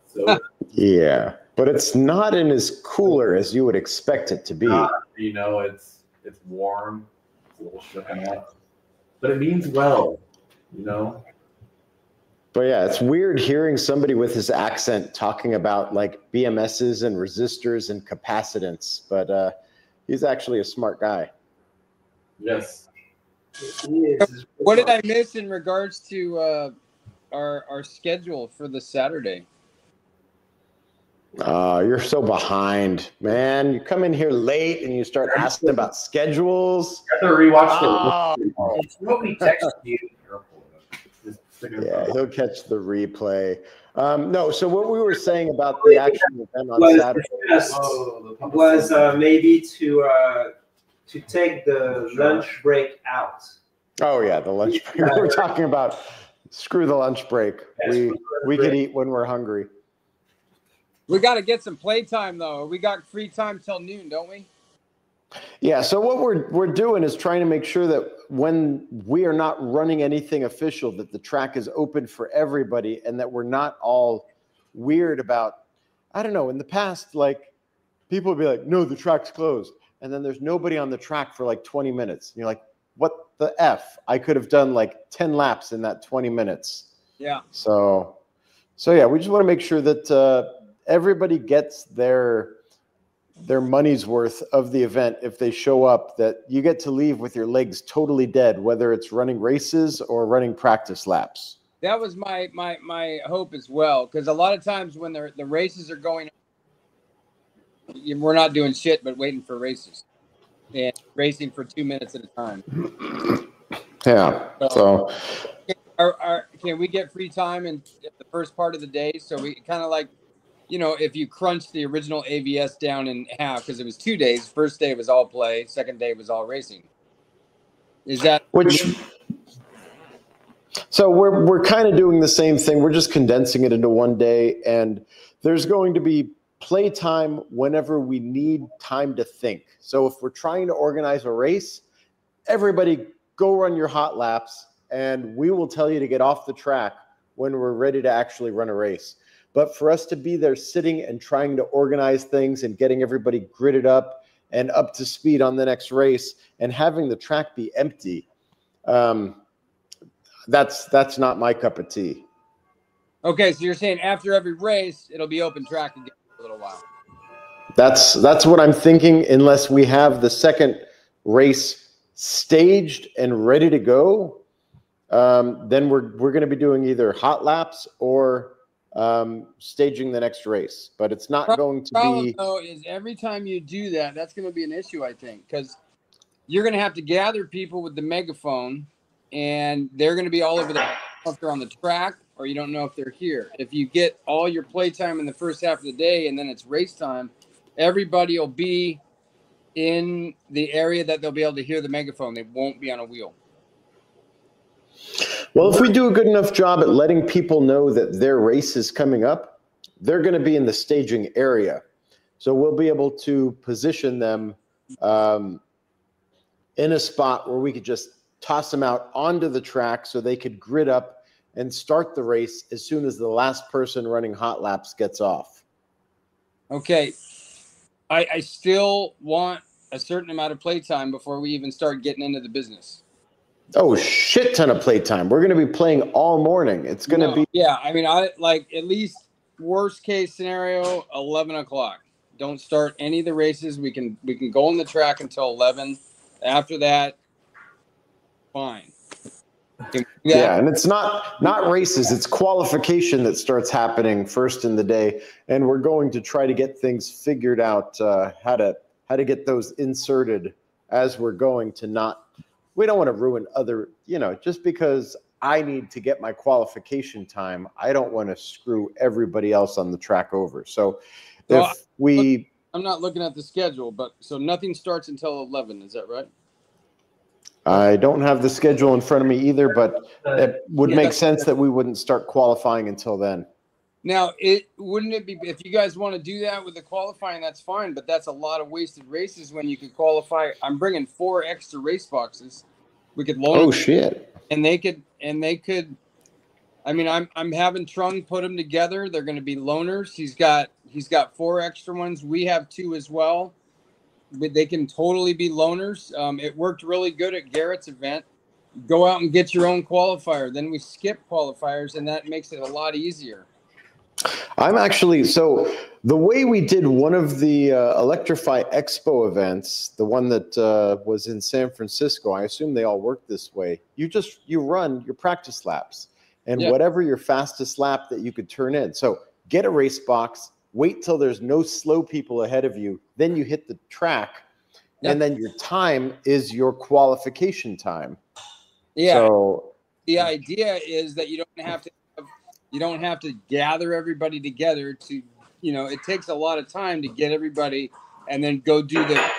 Speaker 2: So
Speaker 1: yeah, but it's not in as cooler as you would expect it to be.
Speaker 2: It's warm, it's a little shooken up, but it means well,
Speaker 1: But yeah, it's weird hearing somebody with his accent talking about like BMSs and resistors and capacitance, but he's actually a smart guy.
Speaker 2: Yes.
Speaker 7: What did I miss in regards to our schedule for the Saturday?
Speaker 1: You're so behind, man. You come in here late and you start asking about schedules.
Speaker 2: You have to rewatch
Speaker 5: It's nobody texted you.
Speaker 1: Yeah, he'll catch the replay. No, so what we were saying about the actual event on Saturday
Speaker 4: was maybe to take the lunch break out.
Speaker 1: Oh yeah, the lunch break. We're talking about screw the lunch break. We could eat when we're hungry.
Speaker 7: We got to get some playtime though. We got free time till noon, don't we?
Speaker 1: Yeah, so what we're doing is trying to make sure that when we are not running anything official, that the track is open for everybody and that we're not all weird about, I don't know, in the past, like people would be like, no, the track's closed. And then there's nobody on the track for like 20 minutes. And you're like, what the F? I could have done like 10 laps in that 20 minutes.
Speaker 7: Yeah.
Speaker 1: So yeah, we just want to make sure that everybody gets their money's worth of the event if they show up, that you get to leave with your legs totally dead, whether it's running races or running practice laps.
Speaker 7: That was my hope as well, because a lot of times when the races are going, we're not doing shit but waiting for races and racing for 2 minutes at a time.
Speaker 1: Yeah. So
Speaker 7: can we get free time in the first part of the day? So we kind of like, you know, if you crunch the original AVS down in half, because it was 2 days. First day was all play. Second day was all racing. Is that
Speaker 1: which? So we're kind of doing the same thing. We're just condensing it into 1 day, and there's going to be play time whenever we need time to think. So if we're trying to organize a race, everybody go run your hot laps, and we will tell you to get off the track when we're ready to actually run a race. But for us to be there sitting and trying to organize things and getting everybody gridded up and up to speed on the next race and having the track be empty, that's not my cup of tea.
Speaker 7: Okay, so you're saying after every race, it'll be open track again for a little while.
Speaker 1: That's what I'm thinking, unless we have the second race staged and ready to go. Then we're going to be doing either hot laps or staging the next race, but it's not going to be.
Speaker 7: Though, is every time you do that, that's going to be an issue, I think, because you're going to have to gather people with the megaphone, and they're going to be all over if they're on the track, or you don't know if they're here. If you get all your play time in the first half of the day, and then it's race time, everybody will be in the area that they'll be able to hear the megaphone. They won't be on a wheel.
Speaker 1: Well, if we do a good enough job at letting people know that their race is coming up, they're going to be in the staging area. So we'll be able to position them in a spot where we could just toss them out onto the track so they could grid up and start the race as soon as the last person running hot laps gets off.
Speaker 7: Okay. I still want a certain amount of play time before we even start getting into the business.
Speaker 1: Oh, shit ton of playtime. We're going to be playing all morning. It's going to be.
Speaker 7: Yeah, I mean, I like at least worst case scenario, 11 o'clock. Don't start any of the races. We can go on the track until 11. After that, fine.
Speaker 1: Yeah, and it's not races. It's qualification that starts happening first in the day, and we're going to try to get things figured out, how to get those inserted as we're going to not. We don't want to ruin other, just because I need to get my qualification time, I don't want to screw everybody else on the track over. So
Speaker 7: I'm not looking at the schedule, but so nothing starts until 11. Is that right?
Speaker 1: I don't have the schedule in front of me either, but it would make sense that we wouldn't start qualifying until then.
Speaker 7: Now, wouldn't it be, if you guys want to do that with the qualifying, that's fine, but that's a lot of wasted races when you could qualify. I'm bringing 4 extra race boxes. We could loan.
Speaker 1: Oh shit!
Speaker 7: And they could. I mean, I'm having Trung put them together. They're going to be loaners. He's got 4 extra ones. We have 2 as well. They can totally be loaners. It worked really good at Garrett's event. Go out and get your own qualifier. Then we skip qualifiers, and that makes it a lot easier.
Speaker 1: I'm actually, so the way we did one of the Electrify Expo events, the one that was in San Francisco, I assume they all work this way. You run your practice laps and whatever your fastest lap that you could turn in. So get a race box, wait till there's no slow people ahead of you, then you hit the track, and then your time is your qualification time.
Speaker 7: Yeah.
Speaker 1: So
Speaker 7: the idea is that you don't have to gather everybody together to, it takes a lot of time to get everybody and then go do the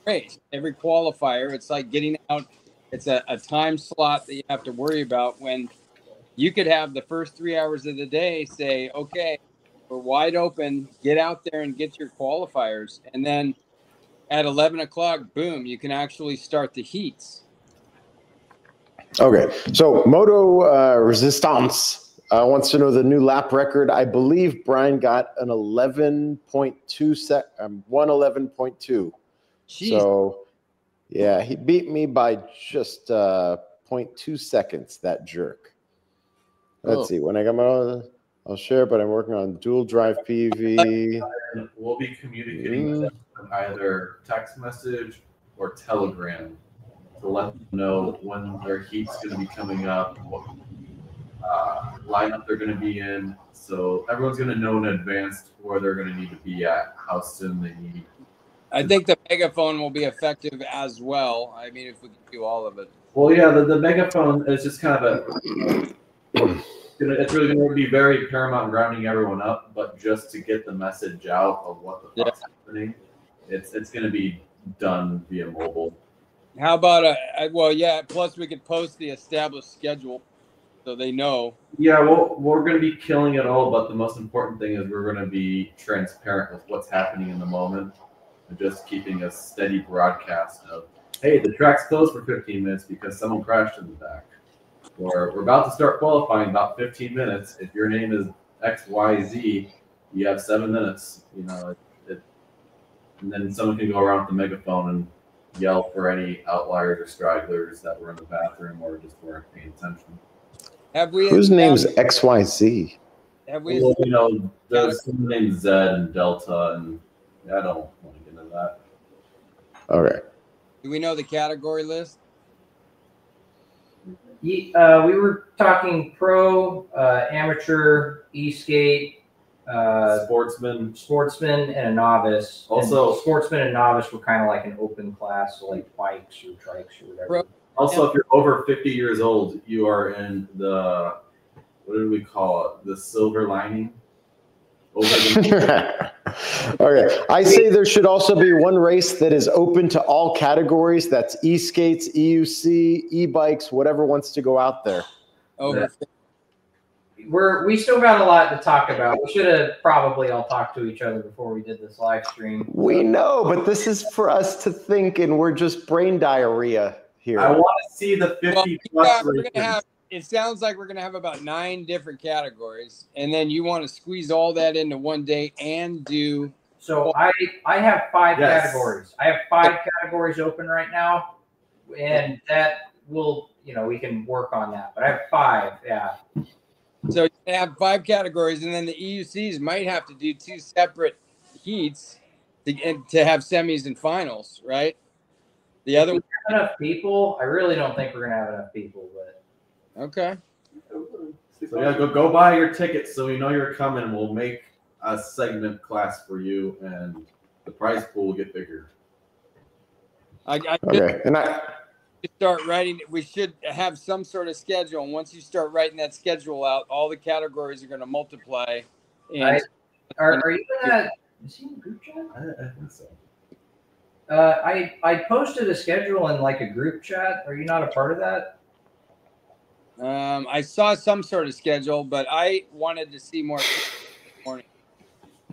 Speaker 7: race. Every qualifier, it's like getting out. It's a time slot that you have to worry about, when you could have the first 3 hours of the day say, okay, we're wide open, get out there and get your qualifiers. And then at 11 o'clock, boom, you can actually start the heats.
Speaker 1: Okay, so Moto Resistance wants to know the new lap record. I believe Brian got an 11.2 111.2. So yeah, he beat me by just 0.2 seconds. That jerk. Let's see. When I got my, I'll share, but I'm working on dual drive PV.
Speaker 2: We'll be communicating with them either text message or Telegram to let them know when their heat's going to be coming up, what lineup they're going to be in. So everyone's going to know in advance where they're going to need to be at, how soon they need.
Speaker 7: I think the megaphone will be effective as well. I mean, if we can do all of it.
Speaker 2: Well, yeah, the megaphone is just kind of it's really going to be very paramount in grounding everyone up, but just to get the message out of what the fuck's happening, it's going to be done via mobile.
Speaker 7: How about well, yeah. Plus, we could post the established schedule so they know.
Speaker 2: Yeah, well, we're going to be killing it all, but the most important thing is we're going to be transparent with what's happening in the moment and just keeping a steady broadcast of, hey, the track's closed for 15 minutes because someone crashed in the back. Or we're about to start qualifying about 15 minutes. If your name is XYZ, you have 7 minutes. You know, and then someone can go around with the megaphone and yell for any outliers or stragglers that were in the bathroom or just weren't paying attention.
Speaker 7: Have we?
Speaker 1: Whose name's XYZ?
Speaker 7: Have we?
Speaker 2: Well, you know, there's some names Z and Delta, and I don't want to get into that.
Speaker 1: Okay.
Speaker 7: Do we know the category list?
Speaker 5: We were talking pro, amateur, e-skate,
Speaker 2: Sportsman,
Speaker 5: and a novice.
Speaker 2: Also,
Speaker 5: and sportsman and novice were kind of like an open class, so like bikes or trikes or whatever.
Speaker 2: Also, if you're over 50 years old, you are in the, what did we call it? The silver lining.
Speaker 1: Okay, I say there should also be one race that is open to all categories. That's e-skates, EUC, e-bikes, whatever wants to go out there.
Speaker 7: Over.
Speaker 5: We still got a lot to talk about. We should have probably all talked to each other before we did this live stream.
Speaker 1: We know, but this is for us to think, and we're just brain diarrhea here.
Speaker 2: I want to see the 50 plus races.
Speaker 7: It sounds like we're going to have about 9 different categories, and then you want to squeeze all that into one day and do.
Speaker 5: So I have 5 categories. I have 5 categories open right now, and that will, you know, we can work on that. But I have 5, yeah.
Speaker 7: So you have 5 categories, and then the EUCs might have to do 2 separate heats to have semis and finals, right? The other one.
Speaker 5: Enough people? I really don't think we're going to have enough people, but.
Speaker 7: Okay.
Speaker 2: So yeah, go buy your tickets so we know you're coming. We'll make a segment class for you, and the prize pool will get bigger.
Speaker 1: Okay, and
Speaker 7: start writing. We should have some sort of schedule, and once you start writing that schedule out, all the categories are going to multiply. And
Speaker 5: are you in that? Is he in the group chat?
Speaker 2: I think so.
Speaker 5: I posted a schedule in like a group chat. Are you not a part of that?
Speaker 7: I saw some sort of schedule, but I wanted to see more.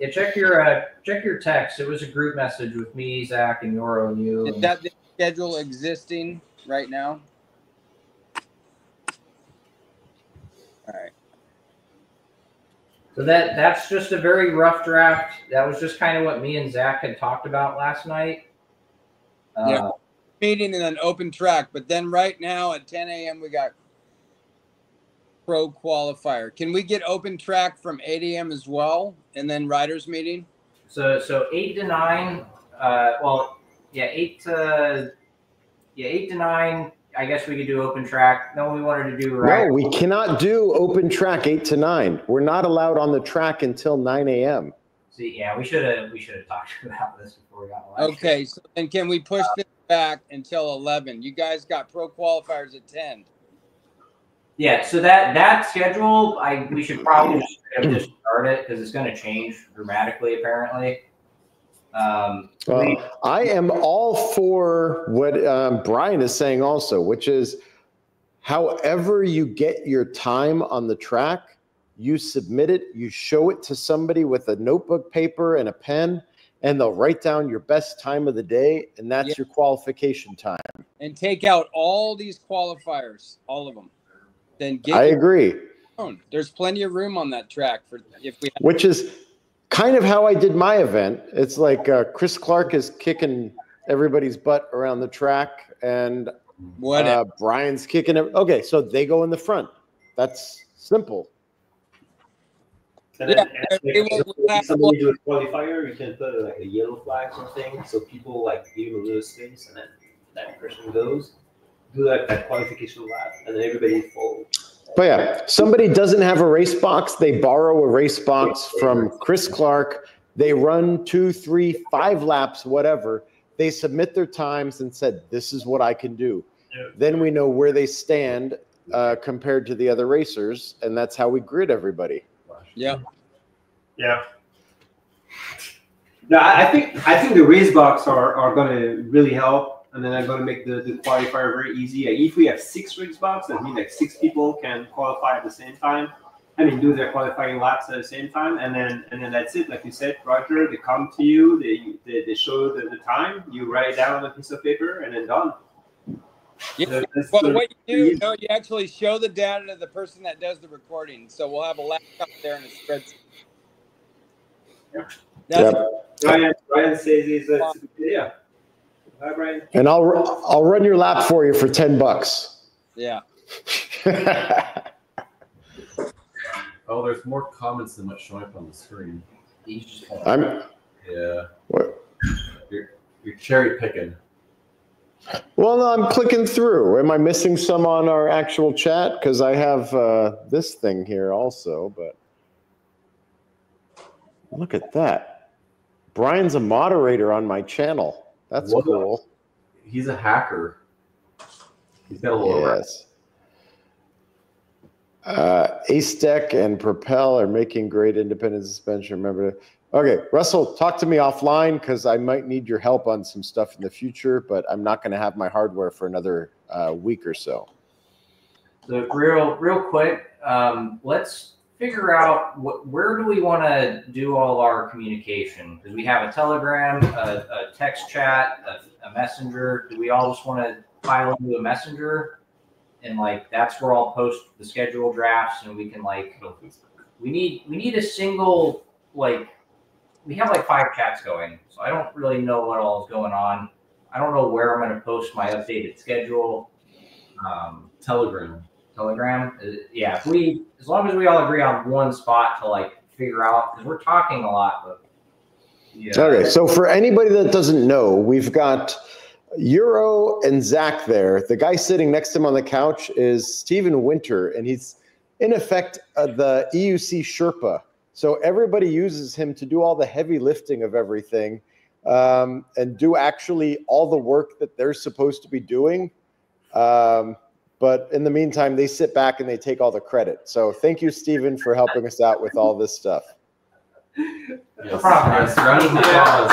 Speaker 5: Yeah, check your text. It was a group message with me, Zach, and Yoro and you.
Speaker 7: Is that the schedule existing right now? All right.
Speaker 5: So that's just a very rough draft. That was just kind of what me and Zach had talked about last night.
Speaker 7: Yeah, meeting in an open track, but then right now at 10 a.m. we got pro qualifier. Can we get open track from 8 a.m. as well, and then riders meeting?
Speaker 5: So 8 to 9. Well, yeah, 8 to 9. I guess we could do open track. No, we wanted to do right.
Speaker 1: No, we cannot do open track 8 to 9. We're not allowed on the track until 9 a.m.
Speaker 5: See, yeah, we should have talked about this before we got live.
Speaker 7: Okay, so then can we push this back until 11? You guys got pro qualifiers at 10.
Speaker 5: Yeah, so that schedule, we should probably just start it because it's going to change dramatically, apparently.
Speaker 1: I am all for what Brian is saying also, which is however you get your time on the track, you submit it, you show it to somebody with a notebook, paper, and a pen, and they'll write down your best time of the day, and that's
Speaker 7: Yeah.
Speaker 1: your qualification time.
Speaker 7: And take out all these qualifiers, all of them. Then get
Speaker 1: I agree.
Speaker 7: own. There's plenty of room on that track for if we.
Speaker 1: Which is kind of how I did my event. It's like Chris Clark is kicking everybody's butt around the track, and Brian's kicking it. Okay, so they go in the front. That's simple.
Speaker 8: And then if somebody do a qualifier, you can put like a yellow flag or something, so people like give him a little space, and then that person goes, do that qualification lap, and then everybody follows.
Speaker 1: But yeah, somebody doesn't have a race box. They borrow a race box from Chris Clark. They run 2, 3, 5 laps, whatever. They submit their times and said, this is what I can do.
Speaker 8: Yeah.
Speaker 1: Then we know where they stand compared to the other racers, and that's how we grid everybody.
Speaker 7: Yeah.
Speaker 4: Yeah. No, I think the race box are going to really help, and then I'm going to make the qualifier very easy. Like if we have 6 race box, that means like 6 people can qualify at the same time. I mean, do their qualifying laps at the same time, and then that's it. Like you said, Roger, they come to you, they show the time, you write it down on a piece of paper, and then done.
Speaker 7: Yeah. Well, what you do, you actually show the data to the person that does the recording. So we'll have a laptop there and a spreadsheet.
Speaker 4: Brian says it's a good idea. Hi, Brian.
Speaker 1: And I'll run your lap for you for $10.
Speaker 7: Yeah.
Speaker 2: Oh, there's more comments than what's showing up on the screen. Yeah.
Speaker 1: What?
Speaker 2: You're cherry picking.
Speaker 1: Well, no, I'm clicking through. Am I missing some on our actual chat? Because I have this thing here also, but look at that. Brian's a moderator on my channel. That's cool.
Speaker 2: He's a hacker. He's got a little.
Speaker 1: Yes. Ace Deck and Propel are making great independent suspension. Remember. Okay, Russell, talk to me offline because I might need your help on some stuff in the future, but I'm not going to have my hardware for another week or so.
Speaker 5: So real quick, let's figure out where do we want to do all our communication? Because we have a Telegram, a text chat, a messenger. Do we all just want to file into a messenger? And like that's where I'll post the schedule drafts, and we can like we need a single like. We have like 5 chats going, so I don't really know what all is going on. I don't know where I'm going to post my updated schedule.
Speaker 2: Telegram.
Speaker 5: Yeah, as long as we all agree on one spot to like figure out, because we're talking a lot. But yeah.
Speaker 1: Okay, so for anybody that doesn't know, we've got Euro and Zach there. The guy sitting next to him on the couch is Stephen Winter, and he's in effect the EUC Sherpa. So everybody uses him to do all the heavy lifting of everything and do actually all the work that they're supposed to be doing. But in the meantime, they sit back and they take all the credit. So thank you, Stephen, for helping us out with all this stuff.
Speaker 2: No problem. Yes, round of applause.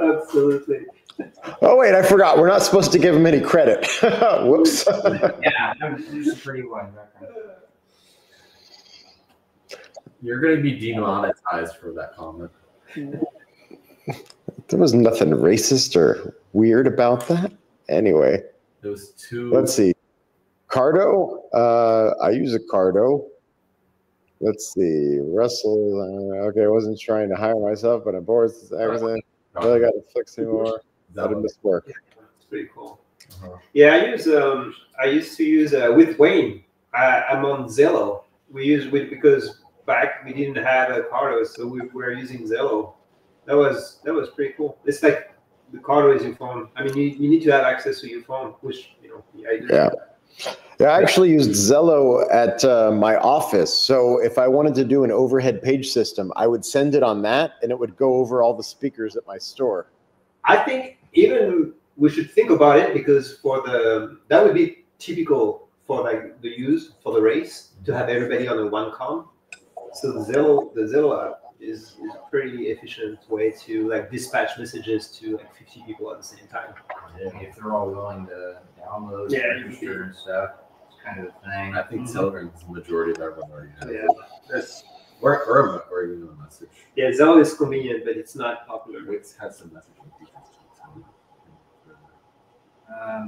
Speaker 4: Absolutely.
Speaker 1: Oh, wait, I forgot. We're not supposed to give him any credit. Whoops.
Speaker 5: Yeah, there's a pretty one.
Speaker 2: You're going to be demonetized for that comment.
Speaker 1: There was nothing racist or weird about that. Anyway.
Speaker 2: Those two.
Speaker 1: Let's see. Cardo. I use a Cardo. Let's see. Russell. Okay, I wasn't trying to hire myself, but I'm bored. Everything. Really got to fix anymore. How did this work?
Speaker 4: It's pretty cool. Yeah, I used to use with Wayne. I'm on Zello. We use because back we didn't have a Cardo, so we were using Zello. That was pretty cool. It's like the Cardo is your phone. I mean, you need to have access to your phone, which I do.
Speaker 1: Yeah. Yeah, I actually used Zello at my office. So if I wanted to do an overhead page system, I would send it on that, and it would go over all the speakers at my store.
Speaker 4: I think even we should think about it because that would be typical for like the use for the race to have everybody on a one com. So the Zello app is a pretty efficient way to like dispatch messages to like 50 people at the same time.
Speaker 5: If they're all willing to download
Speaker 4: and
Speaker 5: register and stuff. kind of a thing.
Speaker 2: I think Telegram's the majority of everyone already has.
Speaker 4: Yeah, that's
Speaker 2: Or even a message.
Speaker 4: yeah. Zelle is convenient, but it's not popular.
Speaker 2: Wix has some messaging features too.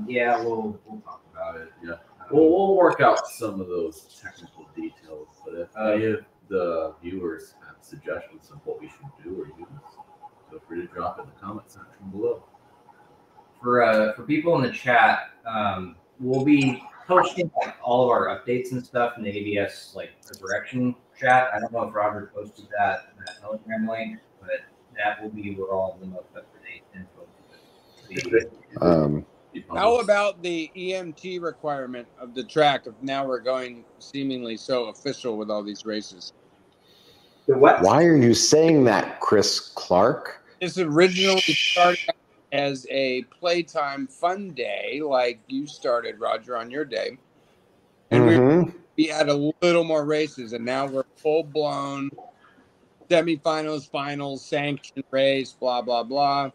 Speaker 5: Yeah, we'll talk about it.
Speaker 2: Yeah. We'll work out some of those technical details, but if any of the viewers have suggestions of what we should do or use, feel free to drop it in the comment section below.
Speaker 5: For people in the chat, we'll be posting all of our updates and stuff in the AVS direction chat. I don't know if Roger posted that Telegram link, but that will be where all the most up-to-date info will be.
Speaker 7: How about the EMT requirement of the track if now we're going seemingly so official with all these races?
Speaker 4: The what?
Speaker 1: Why are you saying that, Chris Clark?
Speaker 7: This originally started as a playtime fun day, like you started, Roger, on your day. And we had a little more races, and now we're full-blown semifinals, finals, sanctioned race, blah, blah, blah.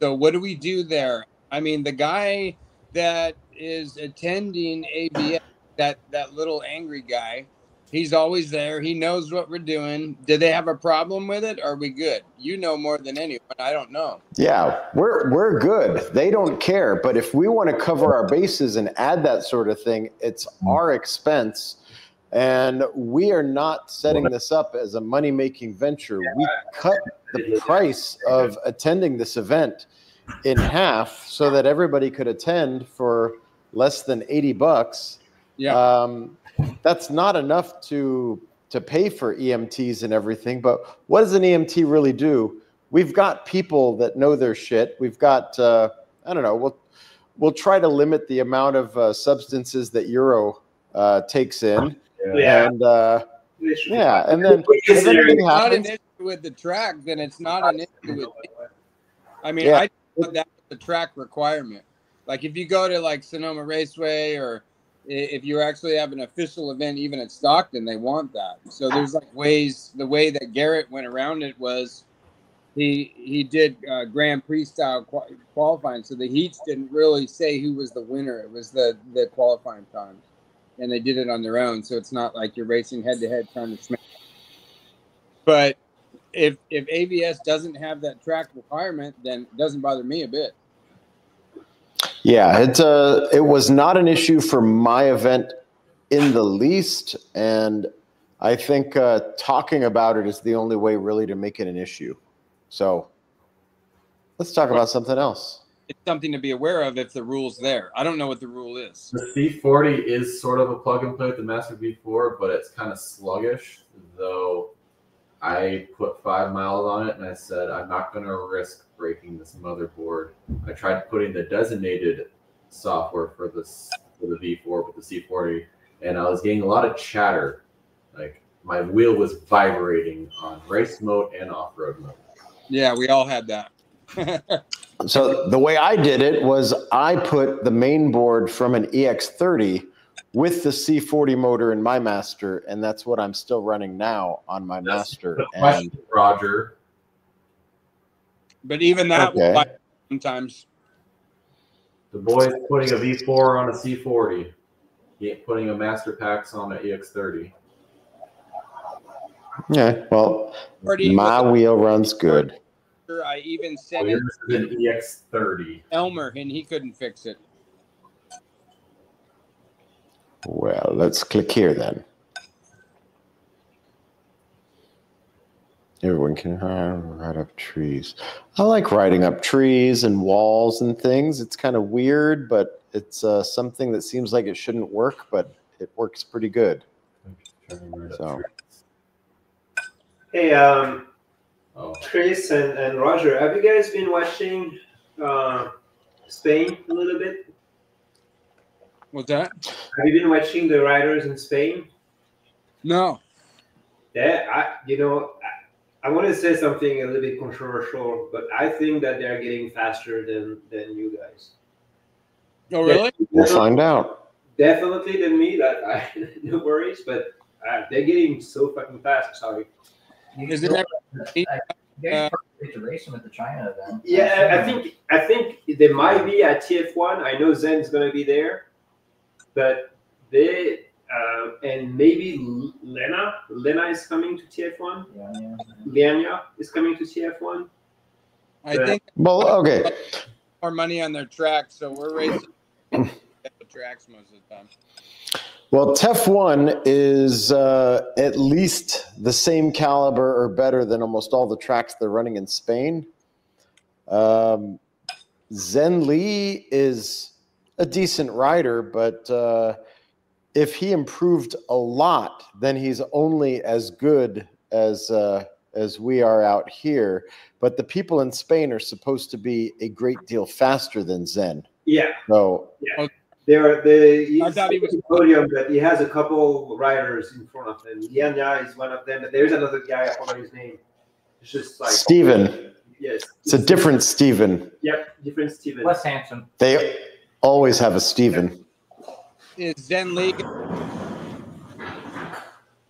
Speaker 7: So what do we do there? I mean, the guy that is attending AVS, that little angry guy, he's always there. He knows what we're doing. Do they have a problem with it? Or are we good? You know more than anyone. I don't know. Yeah, we're good. They don't care. But if we want to cover our bases and add that sort of thing, it's our expense. And we are not setting this up as a money-making venture. We cut the price of attending this event in half so that everybody could attend for less than $80. Yeah. That's not enough to pay for EMTs and everything, but what does an EMT really do? We've got people that know their shit. We've got I don't know, we'll try to limit the amount of substances that Euro takes in.
Speaker 4: Yeah.
Speaker 7: And and then if anything happens, not an issue with the track, then it's not an issue with me. I mean, I thought that was the track requirement. Like if you go to like Sonoma Raceway, or if you actually have an official event, even at Stockton, they want that. So there's like ways. The way that Garrett went around it was he did Grand Prix style qualifying. So the heats didn't really say who was the winner. It was the qualifying times, and they did it on their own. So it's not like you're racing head to head trying to smash. But if AVS doesn't have that track requirement, then it doesn't bother me a bit. Yeah, it was not an issue for my event in the least, and I think talking about it is the only way really to make it an issue. So let's talk about something else. It's something to be aware of if the rule's there. I don't know what the rule is.
Speaker 2: The C40 is sort of a plug and play with the Master V4, but it's kind of sluggish, though. I put 5 miles on it, and I said, I'm not going to risk breaking this motherboard. I tried putting the designated software for the V4 with the C40, and I was getting a lot of chatter. Like, my wheel was vibrating on race mode and off-road mode.
Speaker 7: Yeah, we all had that. So the way I did it was I put the main board from an EX30 with the C40 motor in my Master, and that's what I'm still running now on my Master.
Speaker 2: The question, Roger.
Speaker 7: But even that will sometimes.
Speaker 2: The boy's putting a V4 on a C40. He ain't putting a Master Packs on an EX30.
Speaker 1: Yeah, well, my wheel runs good.
Speaker 7: I even sent it
Speaker 2: to an EX30.
Speaker 7: Elmer, and he couldn't fix it.
Speaker 1: Well, let's click here then. Everyone can ride up trees. I like riding up trees and walls and things. It's kind of weird, but it's something that seems like it shouldn't work, but it works pretty good. So.
Speaker 4: Hey, Chris and Roger, have you guys been watching Spain a little bit?
Speaker 7: What's that?
Speaker 4: Have you been watching the riders in Spain?
Speaker 7: No.
Speaker 4: Yeah, I want to say something a little bit controversial, but I think that they're getting faster than you guys.
Speaker 7: Oh, really?
Speaker 1: We'll find out.
Speaker 4: Definitely than me. No worries, but they're getting so fucking fast. Sorry.
Speaker 5: Is it to racing with the China event?
Speaker 4: Yeah, I think they might be at TF1. I know Zen's going to be there, but They and maybe Lena is coming to TF1. Lianya is coming to TF1.
Speaker 7: I think
Speaker 1: Well, okay.
Speaker 7: more money on their tracks, so we're racing the tracks most of the time.
Speaker 1: Well, TEF1 is at least the same caliber or better than almost all the tracks they're running in Spain. Zen Lee is a decent rider, but if he improved a lot, then he's only as good as we are out here. But the people in Spain are supposed to be a great deal faster than Zen.
Speaker 4: Yeah.
Speaker 1: So
Speaker 4: yeah. He's
Speaker 7: I thought he was
Speaker 4: podium, but he has a couple riders in front of him. Lianya is one of them, but there's another guy, I forgot his name. It's just like
Speaker 1: Steven.
Speaker 4: Yes.
Speaker 1: It's a different Steven.
Speaker 4: Yep, different Steven.
Speaker 5: Wes Hansen.
Speaker 1: They always have a Steven.
Speaker 7: Is Zen League?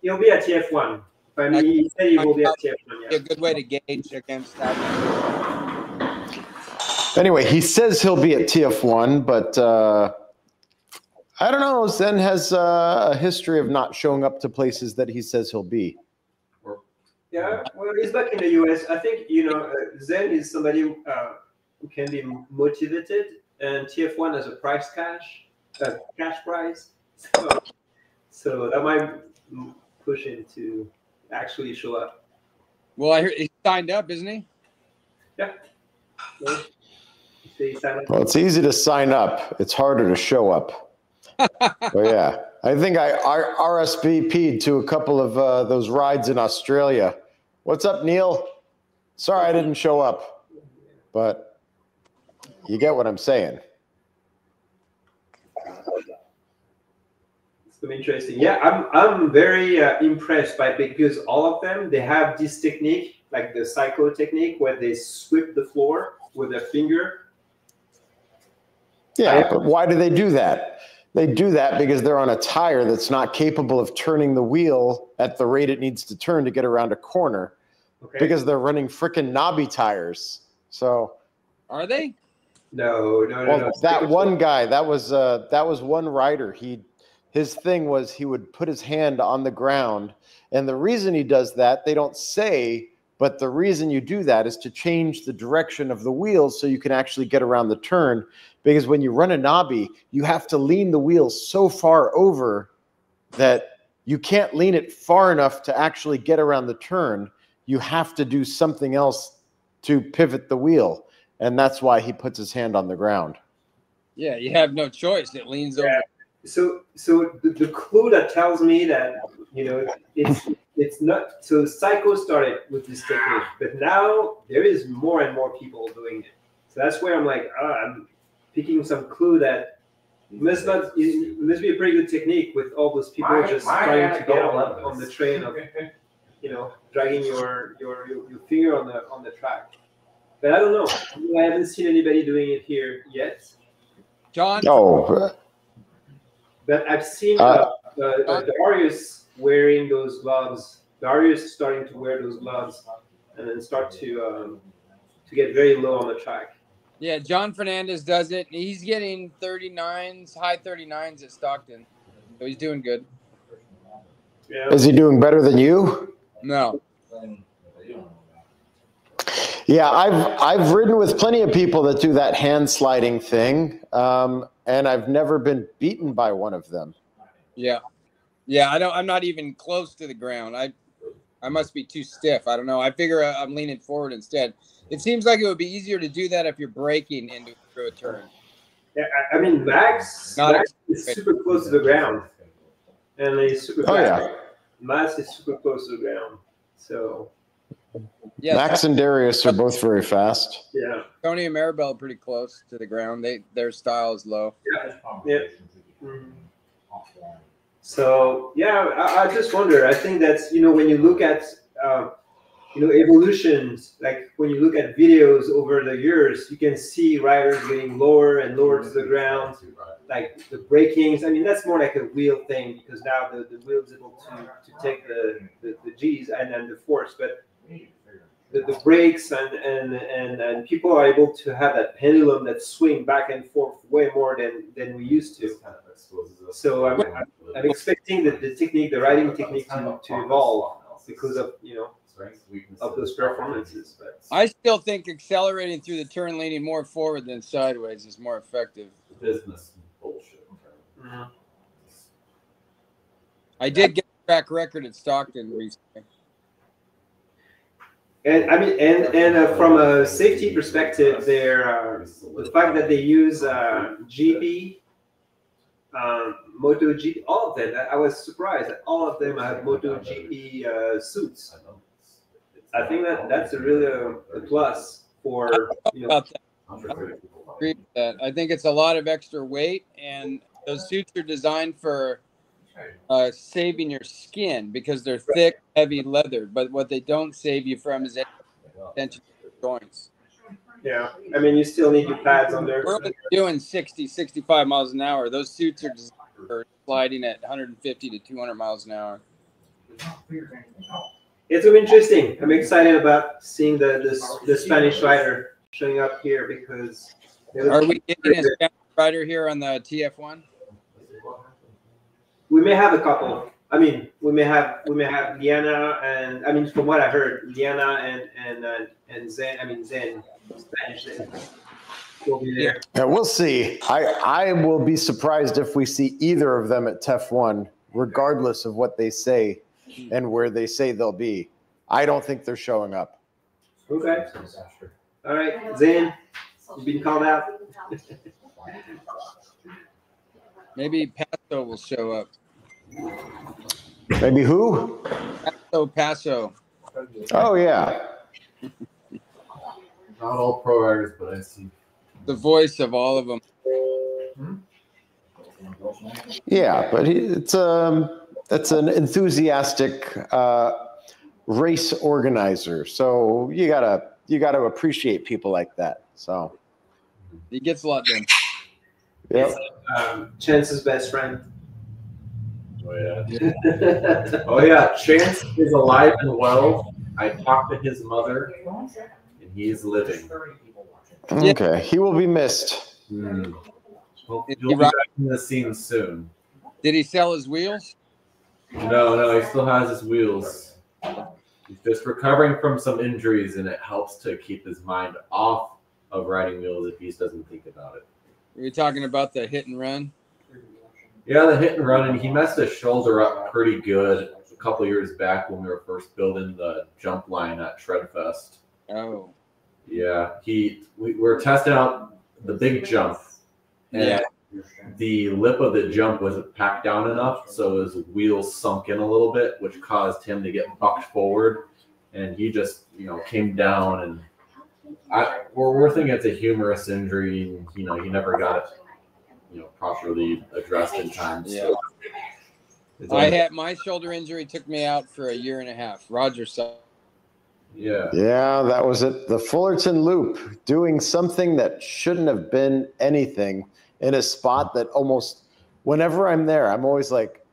Speaker 4: He'll be at TF1. I mean, he said he will be at TF1. Yeah.
Speaker 7: A good way to gauge against that.
Speaker 1: Anyway, he says he'll be at TF1, but I don't know. Zen has a history of not showing up to places that he says he'll be.
Speaker 4: Yeah, well, he's back in the US. I think, Zen is somebody who can be motivated, and TF1 has a cash prize. So that might push him to actually show up.
Speaker 7: Well, I hear he's signed up, isn't he?
Speaker 4: Yeah. Well,
Speaker 1: well, it's easy to sign up. It's harder to show up. But yeah, I think I RSVP'd to a couple of those rides in Australia. What's up, Neil? Sorry I didn't show up, but you get what I'm saying.
Speaker 4: It's gonna be interesting. Yeah, I'm very impressed because all of them, they have this technique, like the cycle technique, where they sweep the floor with their finger.
Speaker 1: Yeah, but why do they do that? They do that because they're on a tire that's not capable of turning the wheel at the rate it needs to turn to get around a corner.
Speaker 4: Okay.
Speaker 1: Because they're running frickin' knobby tires. So
Speaker 7: are they?
Speaker 4: No.
Speaker 1: That one guy, that was one rider. His thing was he would put his hand on the ground, and the reason he does that, they don't say, but the reason you do that is to change the direction of the wheels so you can actually get around the turn. Because when you run a knobby, you have to lean the wheels so far over that you can't lean it far enough to actually get around the turn. You have to do something else to pivot the wheel. And that's why he puts his hand on the ground.
Speaker 7: Yeah, you have no choice. It leans over.
Speaker 4: So the clue that tells me that, it's not, so Psycho started with this technique, but now there is more and more people doing it. So that's where I'm like, I'm picking some clue that it must be a pretty good technique with all those people just trying to get on the train of, dragging your finger on the track. But I don't know. I haven't seen anybody doing it here yet.
Speaker 7: John?
Speaker 1: No.
Speaker 4: But I've seen Darius wearing those gloves. Darius starting to wear those gloves and then start to get very low on the track.
Speaker 7: Yeah, John Fernandez does it. He's getting 39s, high 39s at Stockton. So he's doing good.
Speaker 4: Yeah.
Speaker 1: Is he doing better than you?
Speaker 7: No.
Speaker 1: Yeah, I've ridden with plenty of people that do that hand sliding thing, and I've never been beaten by one of them.
Speaker 7: Yeah, I'm not even close to the ground. I must be too stiff. I don't know. I figure I'm leaning forward instead. It seems like it would be easier to do that if you're braking into a turn.
Speaker 4: Yeah, I mean Max is super close to the ground, and he's super fast.
Speaker 1: Yeah.
Speaker 4: Max is super close to the ground, so.
Speaker 7: Yeah,
Speaker 1: Max and Darius are both very fast.
Speaker 4: Yeah.
Speaker 7: Tony and Maribel are pretty close to the ground. Their style is low.
Speaker 4: Yeah. Mm-hmm. So I just wonder. I think that's when you look at evolutions, like when you look at videos over the years, you can see riders getting lower and lower to the ground, like the brakings. I mean, that's more like a wheel thing because now the wheel is able to take the G's and then the force, but the brakes and people are able to have that pendulum that swing back and forth way more than we used to.
Speaker 2: exposes us.
Speaker 4: So I'm expecting the technique, the riding technique to evolve because of, you know, of those performances. But
Speaker 7: I still think accelerating through the turn, leaning more forward than sideways is more effective.
Speaker 2: Business bullshit.
Speaker 7: I did get a track record at Stockton recently.
Speaker 4: And I mean, and from a safety perspective, there the fact that they use GP, MotoGP, all of them. I was surprised that all of them have MotoGP suits. I think that's a really a plus for, you know.
Speaker 7: I agree with that. I think it's a lot of extra weight, and those suits are designed for saving your skin because they're thick, heavy leather. But what they don't save you from is tension to your joints.
Speaker 4: Yeah, I mean, you still need your pads on there.
Speaker 7: We're only doing 60, 65 miles an hour. Those suits are designed for sliding at 150 to 200 miles an hour.
Speaker 4: It's so interesting. I'm excited about seeing the Spanish rider showing up here because.
Speaker 7: Are we getting a Spanish rider here on the TF1?
Speaker 4: We may have a couple. I mean, we may have Liana and, I mean, from what I heard, Liana and Zen. I mean, Zen, Spanish Zen, will be there.
Speaker 1: Yeah, we'll see. I will be surprised if we see either of them at TEF1, regardless of what they say and where they say they'll be. I don't think they're showing up.
Speaker 4: Okay. All right, Zen, you've been called out.
Speaker 7: Maybe Paso will show up.
Speaker 1: Maybe who?
Speaker 7: Paso.
Speaker 1: Oh, yeah.
Speaker 2: Not all pro riders, but I see
Speaker 7: The voice of all of them.
Speaker 1: Yeah, but it's an enthusiastic race organizer. So you gotta appreciate people like that. So
Speaker 7: He gets a lot done.
Speaker 1: yep.
Speaker 4: Chance's best friend.
Speaker 2: Oh yeah. Oh yeah. Chance is alive and well. I talked to his mother, and he's living.
Speaker 1: Okay, he will be missed.
Speaker 2: Well, he'll be back in the scene soon.
Speaker 7: Did he sell his wheels?
Speaker 2: No, he still has his wheels. He's just recovering from some injuries, and it helps to keep his mind off of riding wheels if he just doesn't think about it.
Speaker 7: Are we talking about the hit and run?
Speaker 2: Yeah, the hit and run, and he messed his shoulder up pretty good a couple years back when we were first building the jump line at Shredfest.
Speaker 7: Oh.
Speaker 2: Yeah, we were testing out the big jump, and the lip of the jump wasn't packed down enough, so his wheels sunk in a little bit, which caused him to get bucked forward, and he just, came down. And we're thinking it's a humerus injury, and he never got it, properly addressed in time.
Speaker 7: Yeah. So I had my shoulder injury took me out for a year and a half. Roger saw.
Speaker 2: Yeah.
Speaker 1: Yeah, that was it. The Fullerton Loop, doing something that shouldn't have been anything in a spot that almost, whenever I'm there, I'm always like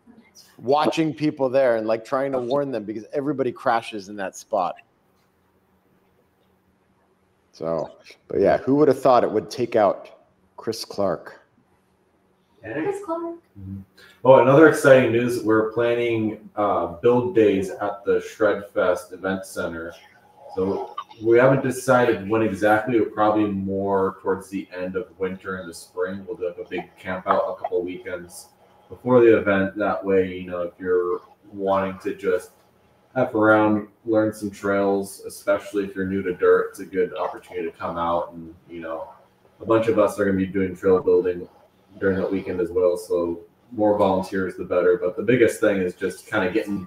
Speaker 1: watching people there and like trying to warn them because everybody crashes in that spot. So, but yeah, who would have thought it would take out Chris Clark?
Speaker 9: Chris Clark.
Speaker 2: Oh, another exciting news, we're planning build days at the Shredfest Event Center. So we haven't decided when exactly, but probably more towards the end of winter and the spring. We'll do like a big camp out a couple weekends before the event. That way, if you're wanting to just F around, learn some trails, especially if you're new to dirt, it's a good opportunity to come out. And, a bunch of us are going to be doing trail building during that weekend as well. So more volunteers, the better. But the biggest thing is just kind of getting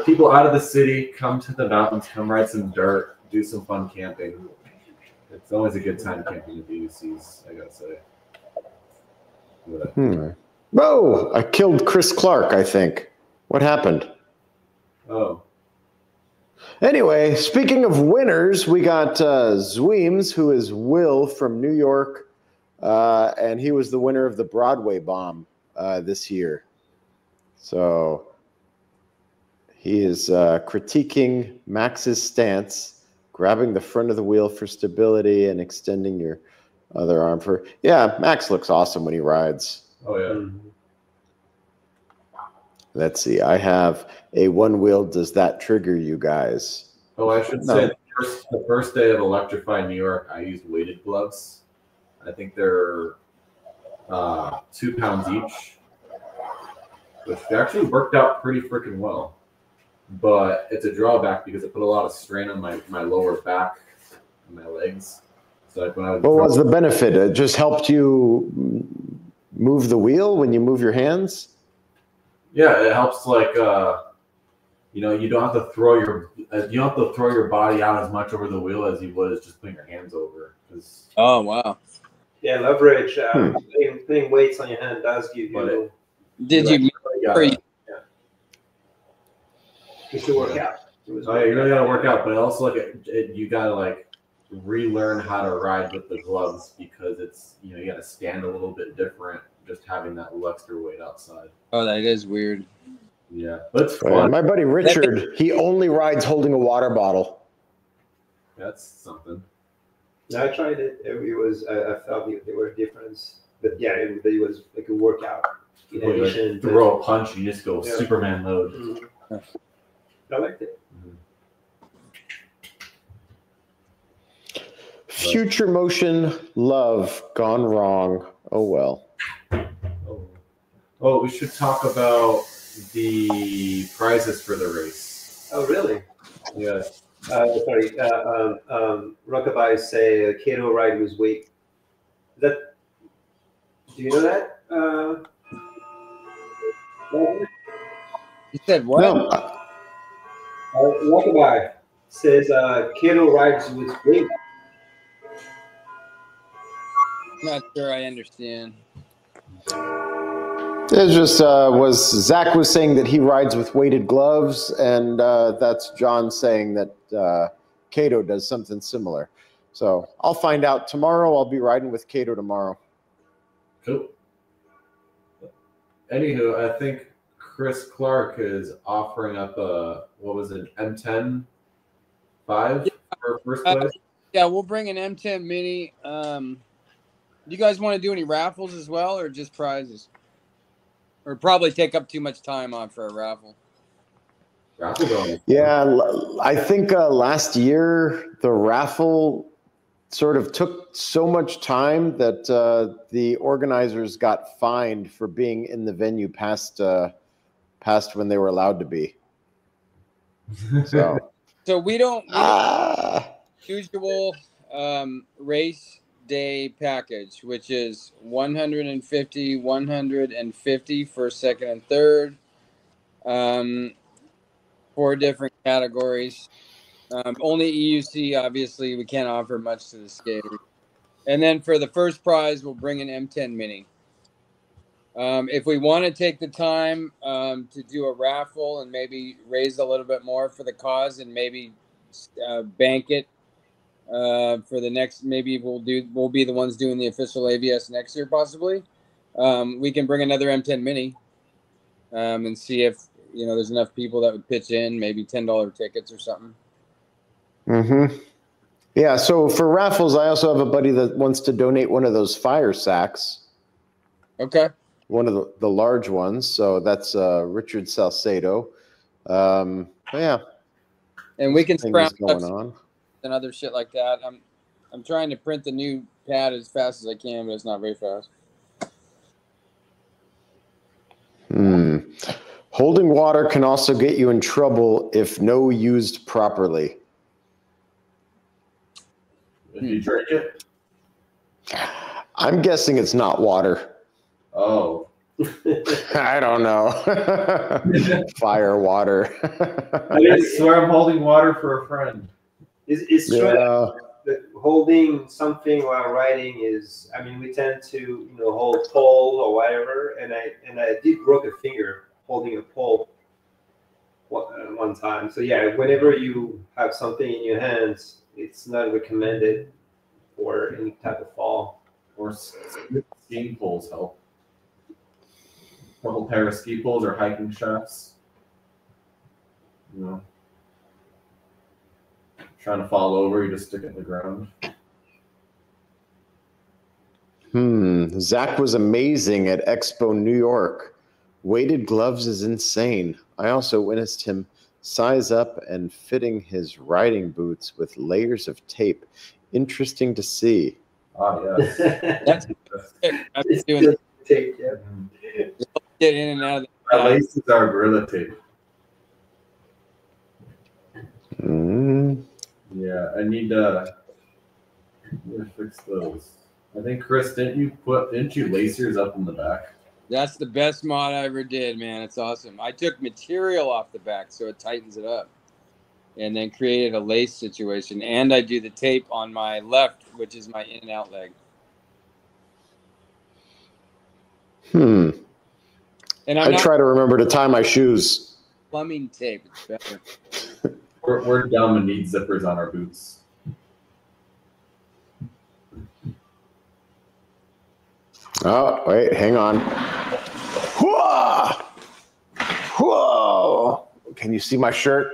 Speaker 2: people out of the city, come to the mountains, come ride some dirt, do some fun camping. It's always a good time camping at the EUCs, I gotta say.
Speaker 1: Whoa! I killed Chris Clark, I think. What happened?
Speaker 2: Oh.
Speaker 1: Anyway, speaking of winners, we got Zweems, who is Will from New York, and he was the winner of the Broadway Bomb this year. So he is critiquing Max's stance, grabbing the front of the wheel for stability and extending your other arm for. Yeah, Max looks awesome when he rides.
Speaker 2: Oh yeah.
Speaker 4: Mm-hmm.
Speaker 1: Let's see. I have a one wheel. Does that trigger you guys?
Speaker 2: Oh, I should say the first day of Electrify New York, I used weighted gloves. I think they're 2 pounds each, which actually worked out pretty freaking well. But it's a drawback because it put a lot of strain on my lower back and my legs. So like when I was
Speaker 1: What was the benefit? It just helped you move the wheel when you move your hands?
Speaker 2: Yeah, it helps like you know, you don't have to throw your body out as much over the wheel as you would just putting your hands over.
Speaker 7: Oh wow!
Speaker 4: Yeah, leverage. Putting weights on your hand does give you.
Speaker 7: Did you?
Speaker 4: It's to work out.
Speaker 2: Oh yeah, you really gotta work out, but also like you gotta like relearn how to ride with the gloves because it's you gotta stand a little bit different just having that little extra weight outside.
Speaker 7: Oh, that is weird.
Speaker 2: Yeah, but it's fun.
Speaker 1: My buddy Richard, he only rides holding a water bottle.
Speaker 2: That's something.
Speaker 4: I tried it. It was I felt there were difference, but yeah, it was like a workout. In addition,
Speaker 2: throw a punch and you just go Superman mode.
Speaker 4: Mm-hmm. I liked it.
Speaker 1: Future motion love gone wrong. Oh well.
Speaker 2: Oh, we should talk about the prizes for the race.
Speaker 4: Oh really?
Speaker 2: Yeah.
Speaker 4: Sorry. Rockabye say a Kato ride was weight. Do you know that?
Speaker 7: You said what?
Speaker 1: No.
Speaker 4: Rockabye says Kato rides with weight.
Speaker 7: Not sure I understand.
Speaker 1: It just Zach was saying that he rides with weighted gloves, and that's John saying that Kato does something similar. So I'll find out tomorrow. I'll be riding with Kato tomorrow.
Speaker 2: Cool. Anywho, I think Chris Clark is offering up a M10 5 for first place.
Speaker 7: Yeah, we'll bring an M10 Mini. Do you guys want to do any raffles as well, or just prizes? Or probably take up too much time on for a raffle.
Speaker 1: Yeah, I think last year the raffle sort of took so much time that the organizers got fined for being in the venue past when they were allowed to be.
Speaker 7: So we don't usual race day package, which is 150, 150 for second and third. 4 different categories. Only EUC, obviously, we can't offer much to the skaters. And then for the first prize, we'll bring an M10 Mini. If we want to take the time to do a raffle and maybe raise a little bit more for the cause and maybe bank it for the next, maybe we'll be the ones doing the official AVS next year, possibly. We can bring another M10 Mini and see if there's enough people that would pitch in, maybe $10 tickets or something.
Speaker 1: Mm-hmm. Yeah. So for raffles, I also have a buddy that wants to donate one of those fire sacks.
Speaker 7: Okay.
Speaker 1: One of the large ones. So that's Richard Salcedo. Yeah.
Speaker 7: And we can sprout
Speaker 1: going on
Speaker 7: and other shit like that. I'm trying to print the new pad as fast as I can, but it's not very fast.
Speaker 1: Holding water can also get you in trouble if no used properly.
Speaker 2: If you drink it?
Speaker 1: I'm guessing it's not water.
Speaker 2: Oh.
Speaker 1: I don't know. Fire water.
Speaker 2: I swear I'm holding water for a friend.
Speaker 4: It's true that holding something while riding is, we tend to, hold pole or whatever, and I did broke a finger holding a pole one time. So yeah, whenever you have something in your hands, it's not recommended for any type of fall.
Speaker 2: Or ski poles help. A couple pair of ski poles or hiking shafts. Trying to fall over, you just stick it in the ground.
Speaker 1: Zach was amazing at Expo New York. Weighted gloves is insane. I also witnessed him size up and fitting his riding boots with layers of tape. Interesting to see.
Speaker 2: Oh, yeah.
Speaker 7: That's doing
Speaker 4: Tape, yeah.
Speaker 7: get in and out of
Speaker 2: Our laces are Gorilla Tape. Yeah, I need to fix those. I think, Chris, didn't you lace yours up in the back?
Speaker 7: That's the best mod I ever did, man. It's awesome. I took material off the back so it tightens it up, and then created a lace situation. And I do the tape on my left, which is my in and out leg. And
Speaker 1: I try to remember to tie my shoes.
Speaker 7: Plumbing tape. It's better.
Speaker 2: We're dumb and need zippers on our boots.
Speaker 1: Oh, wait, hang on. Whoa! Whoa! Can you see my shirt?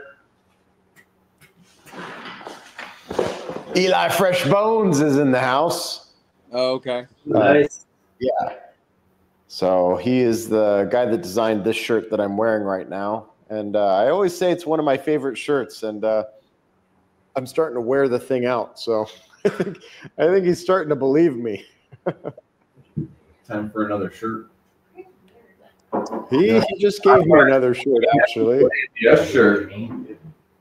Speaker 1: Eli Fresh Bones is in the house.
Speaker 7: Oh, okay.
Speaker 4: Nice.
Speaker 1: Yeah. So he is the guy that designed this shirt that I'm wearing right now. And I always say it's one of my favorite shirts. And I'm starting to wear the thing out. So I think he's starting to believe me.
Speaker 2: Time for another shirt.
Speaker 1: He just gave me another shirt, actually.
Speaker 2: Yes, shirt.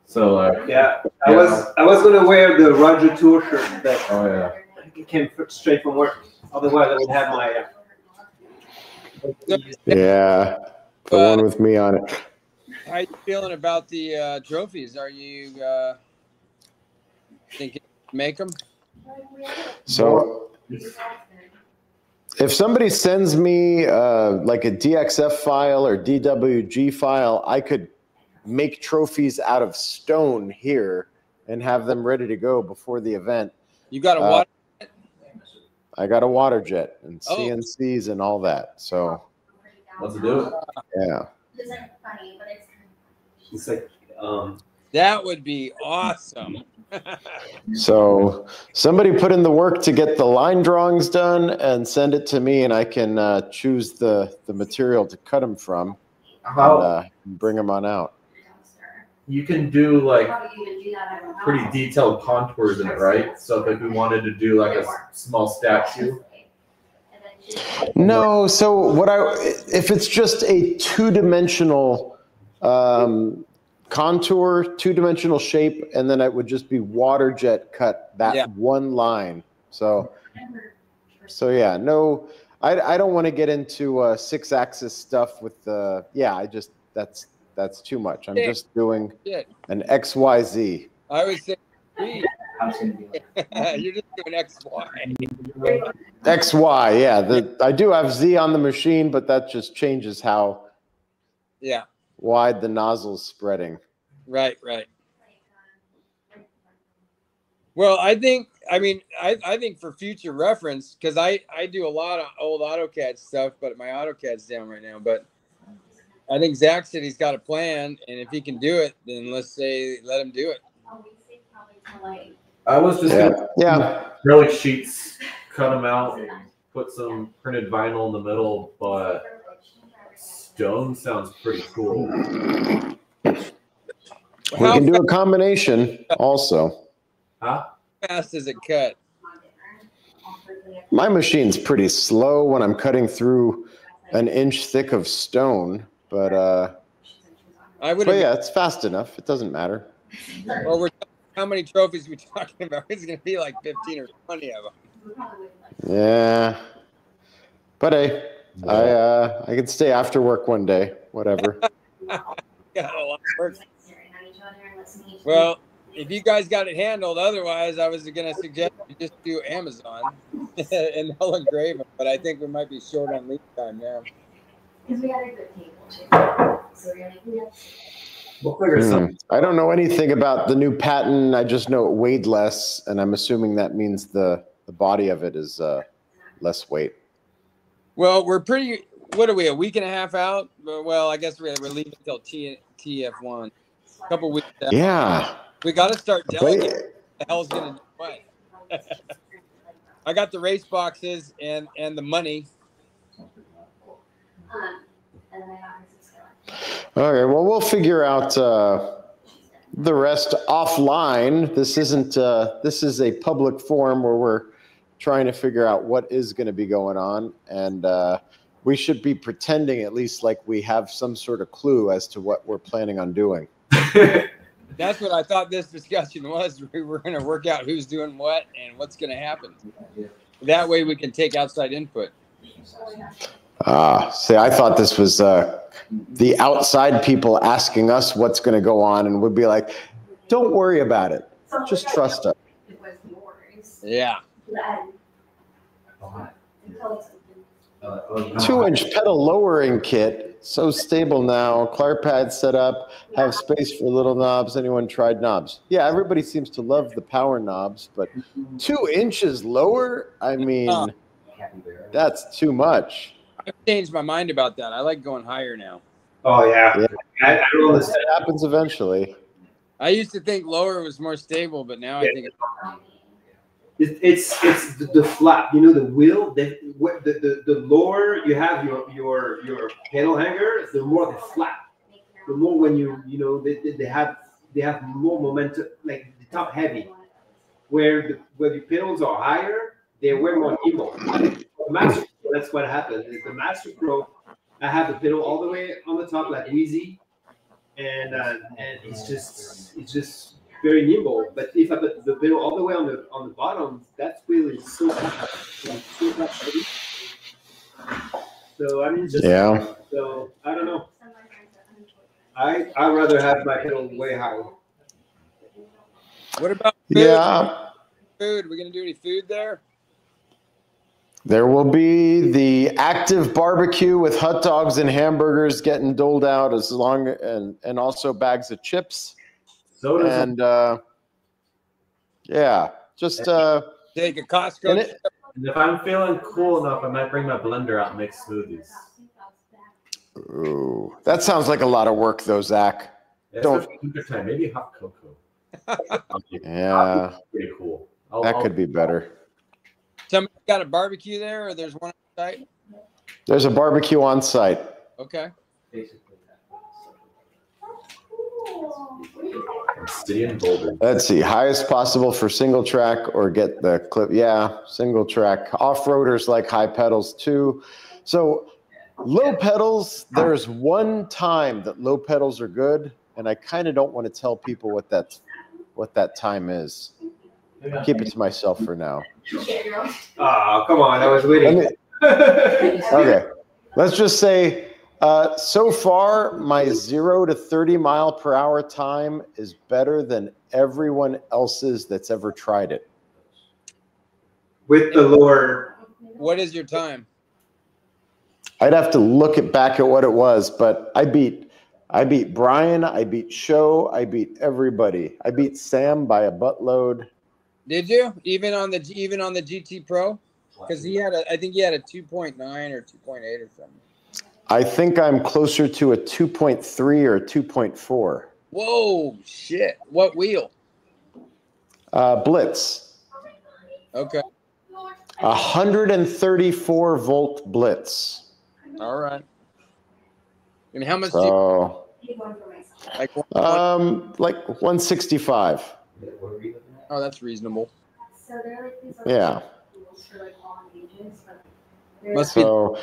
Speaker 2: So
Speaker 4: Yeah, I was gonna wear the Roger Tour shirt that came straight from work. Otherwise, I would have my.
Speaker 1: Yeah, the one with me on it.
Speaker 7: How you feeling about the trophies? Are you thinking make them?
Speaker 1: So, if somebody sends me like a DXF file or DWG file, I could make trophies out of stone here and have them ready to go before the event.
Speaker 7: You got a water jet?
Speaker 1: I got a water jet and CNCs and all that. So
Speaker 2: let's do it.
Speaker 1: Yeah.
Speaker 4: It's like
Speaker 7: that would be awesome.
Speaker 1: So somebody put in the work to get the line drawings done and send it to me, and I can choose the material to cut them from and bring them on out.
Speaker 2: You can do like pretty detailed contours in it, right? So if we wanted to do like a small statue.
Speaker 1: No, so if it's just a two-dimensional contour, two-dimensional shape, and then it would just be water jet cut that one line. So yeah, no, I don't want to get into 6-axis stuff with the that's too much. I'm just doing an XYZ.
Speaker 7: I would say you're just doing XY.
Speaker 1: XY, yeah. I do have Z on the machine, but that just changes how wide the nozzle's spreading.
Speaker 7: Right. Well, I think for future reference, because I do a lot of old AutoCAD stuff, but my AutoCAD's down right now. But I think Zach said he's got a plan, and if he can do it, then let him do it.
Speaker 2: I was just gonna acrylic sheets, cut them out, put some printed vinyl in the middle, but stone sounds pretty cool.
Speaker 1: We can do a combination also.
Speaker 2: Huh?
Speaker 7: How fast does it cut?
Speaker 1: My machine's pretty slow when I'm cutting through an inch thick of stone, but it's fast enough. It doesn't matter.
Speaker 7: Well, how many trophies are we talking about? It's going to be like 15 or 20 of them.
Speaker 1: Yeah. But hey, I can stay after work one day, whatever.
Speaker 7: Got a lot of work. Well, if you guys got it handled, otherwise I was going to suggest you just do Amazon and they'll engrave them. But I think we might be short on lead time now.
Speaker 9: Because we had a good table too. So we're like,
Speaker 2: We'll figure something.
Speaker 1: I don't know anything about the new patent. I just know it weighed less, and I'm assuming that means the body of it is less weight.
Speaker 7: Well, we're pretty. What are we? A week and a half out? Well, I guess we're leaving until TF1. A couple weeks out.
Speaker 1: Yeah.
Speaker 7: We got to start delegating. What the hell's gonna do what? I got the race boxes and the money.
Speaker 9: And then I got her some
Speaker 1: Okay, well, we'll figure out the rest offline. This isn't. This is a public forum where we're trying to figure out what is going to be going on, and we should be pretending at least like we have some sort of clue as to what we're planning on doing.
Speaker 7: That's what I thought this discussion was. We were going to work out who's doing what and what's going to happen. That way we can take outside input.
Speaker 1: See, I thought this was the outside people asking us what's going to go on, and we'd be like, don't worry about it. Just trust us.
Speaker 9: It was yours.
Speaker 7: Yeah.
Speaker 1: 2-inch pedal lowering kit, so stable now. Clar pad set up, have space for little knobs. Anyone tried knobs? Yeah, everybody seems to love the power knobs, but 2 inches lower? I mean, that's too much.
Speaker 7: I've changed my mind about that. I like going higher now.
Speaker 4: Oh yeah. I don't
Speaker 1: That
Speaker 4: understand.
Speaker 1: happens eventually.
Speaker 7: I used to think lower was more stable, but now I think
Speaker 4: It's the flap, you know, the wheel. The lower you have your pedal hanger, the more the flap. The more when you know they have more momentum, like the top heavy. Where the pedals are higher, they're way more nimble. The Master Pro, that's what happens. The Master Pro, I have the pedal all the way on the top like Wheezy, and it's just very nimble. But if I put the pedal all the way on the bottom, that wheel is so heavy. So I mean,
Speaker 1: Yeah.
Speaker 4: So I don't know. I'd rather have my pedal way higher.
Speaker 7: What about food?
Speaker 1: Yeah.
Speaker 7: Food? We gonna do any food there?
Speaker 1: There will be the active barbecue with hot dogs and hamburgers getting doled out and also bags of chips.
Speaker 2: So does
Speaker 1: And yeah, just
Speaker 7: Take a Costco.
Speaker 1: and
Speaker 2: and if I'm feeling cool enough, I might bring my blender out and make smoothies.
Speaker 1: ooh, that sounds like a lot of work though, Zach. Don't-
Speaker 2: Especially winter time, maybe hot cocoa.
Speaker 1: Yeah,
Speaker 2: Pretty cool.
Speaker 1: that could be better.
Speaker 7: Somebody got a barbecue there, or there's one on site?
Speaker 1: There's a barbecue on site.
Speaker 7: Okay.
Speaker 2: City and Boulder.
Speaker 1: Let's see, highest possible for single track or get the clip. Yeah, single track. Off-roaders like high pedals too. So low pedals, there's one time that low pedals are good, and I kind of don't want to tell people what that time is. Keep it to myself for now.
Speaker 4: Oh, come on. I was waiting.
Speaker 1: Okay, let's just say so far my 0 to 30 mile per hour time is better than everyone else's that's ever tried it.
Speaker 4: With the lower.
Speaker 7: What is your time?
Speaker 1: I'd have to look back at what it was, but I beat Brian, I beat Show, I beat everybody. I beat Sam by a buttload.
Speaker 7: Did you even on the GT Pro? Because I think he had a 2.9 or 2.8 or something.
Speaker 1: I think I'm closer to a 2.3 or 2.4.
Speaker 7: Whoa, shit! What wheel?
Speaker 1: Blitz.
Speaker 7: Okay.
Speaker 1: 134 volt Blitz.
Speaker 7: All right. And how much?
Speaker 1: So,
Speaker 7: Like,
Speaker 1: like 165.
Speaker 7: oh, that's reasonable.
Speaker 9: So they're like these
Speaker 1: Yeah.
Speaker 9: rules for like all ages, but they're
Speaker 7: Must be.
Speaker 1: So,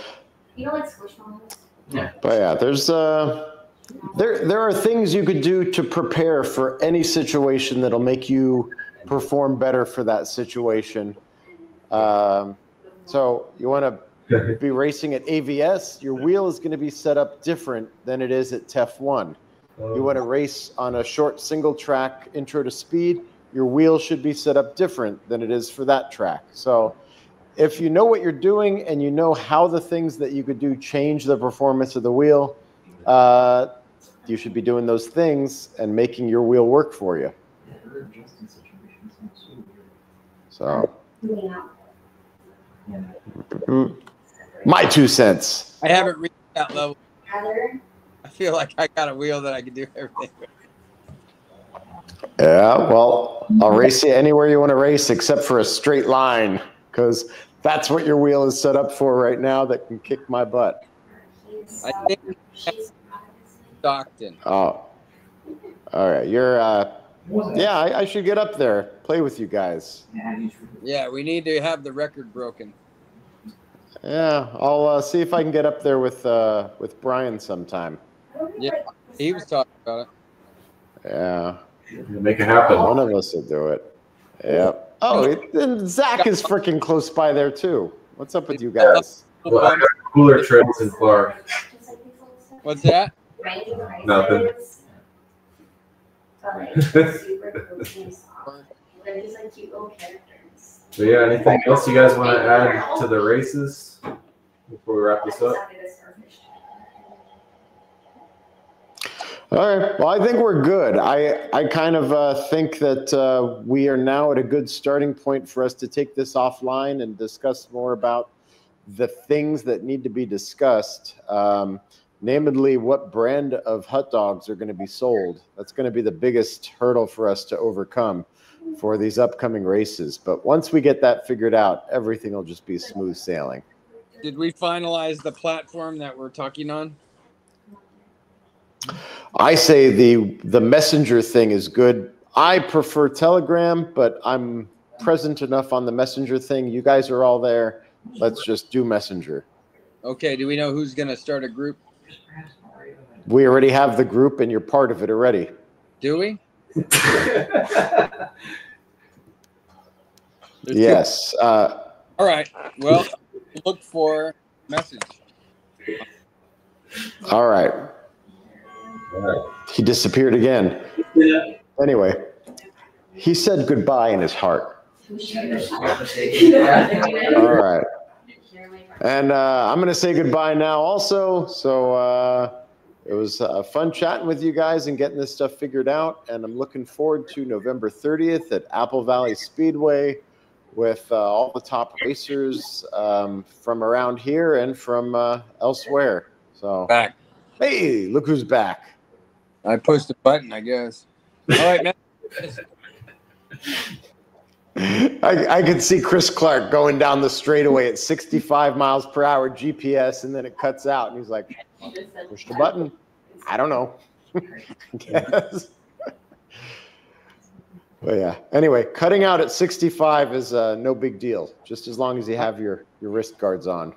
Speaker 9: you know like squishmallows?
Speaker 1: but yeah, there's there are things you could do to prepare for any situation that'll make you perform better for that situation. So you want to be racing at AVS, your wheel is going to be set up different than it is at TEF1. You want to race on a short single track intro to speed, your wheel should be set up different than it is for that track. So if you know what you're doing and you know how the things that you could do change the performance of the wheel, you should be doing those things and making your wheel work for you. So, my 2 cents.
Speaker 7: I haven't reached that level.
Speaker 9: Rather,
Speaker 7: I feel like I got a wheel that I can do everything with.
Speaker 1: Yeah, well, I'll race you anywhere you want to race except for a straight line. because that's what your wheel is set up for right now that can kick my butt.
Speaker 7: I think Stockton.
Speaker 1: Oh, all right. You're, yeah, I should get up there, play with you guys.
Speaker 7: Yeah, we need to have the record broken.
Speaker 1: Yeah, I'll see if I can get up there with Brian sometime.
Speaker 7: Yeah, he was talking about it.
Speaker 1: Yeah.
Speaker 2: Make it happen.
Speaker 1: One of us will do it. Yep. Oh, and Zach is freaking close by there too. What's up with you guys?
Speaker 2: Well, I got cooler trails in Clark.
Speaker 7: What's that?
Speaker 2: Nothing. So yeah, anything else you guys want to add to the races before we wrap this up?
Speaker 1: All right. Well, I think we're good. I kind of think that we are now at a good starting point for us to take this offline and discuss more about the things that need to be discussed, namely what brand of hot dogs are going to be sold. That's going to be the biggest hurdle for us to overcome for these upcoming races. But once we get that figured out, everything will just be smooth sailing.
Speaker 7: Did we finalize the platform that we're talking on?
Speaker 1: I say the messenger thing is good. I prefer Telegram, but I'm present enough on the messenger thing. You guys are all there. Let's just do messenger.
Speaker 7: Okay. Do we know who's going to start a group?
Speaker 1: We already have the group, and you're part of it already.
Speaker 7: Do we?
Speaker 1: Yes.
Speaker 7: All right. Well, look for message.
Speaker 1: All right. He disappeared again.
Speaker 8: Yeah.
Speaker 1: Anyway, he said goodbye in his heart. All right. And I'm going to say goodbye now also. So it was fun chatting with you guys and getting this stuff figured out. And I'm looking forward to November 30th at Apple Valley Speedway with all the top racers from around here and from elsewhere. So,
Speaker 7: Back.
Speaker 1: Hey, look who's back.
Speaker 7: I pushed a button, I guess. All right, man.
Speaker 1: I could see Chris Clark going down the straightaway at 65 miles per hour GPS, and then it cuts out, and he's like, push the button. I don't know. Guess. But yeah. Anyway, cutting out at 65 is no big deal, just as long as you have your wrist guards on.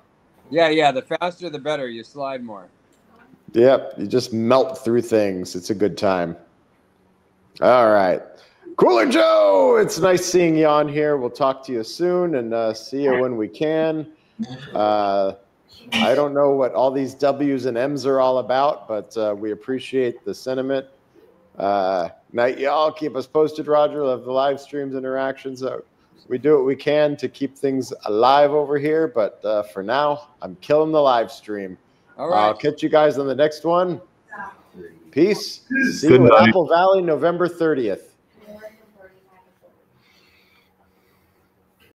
Speaker 7: Yeah. The faster, the better. You slide more.
Speaker 1: Yep, you just melt through things. It's a good time. All right. Cooler Joe, it's nice seeing you on here. We'll talk to you soon and see you when we can. I don't know what all these W's and M's are all about, but we appreciate the sentiment. Night, y'all. Keep us posted, Roger. Love the live streams, interactions. We do what we can to keep things alive over here, but for now, I'm killing the live stream.
Speaker 7: All right.
Speaker 1: I'll catch you guys on the next one. Peace. See you at Apple Valley, November 30th.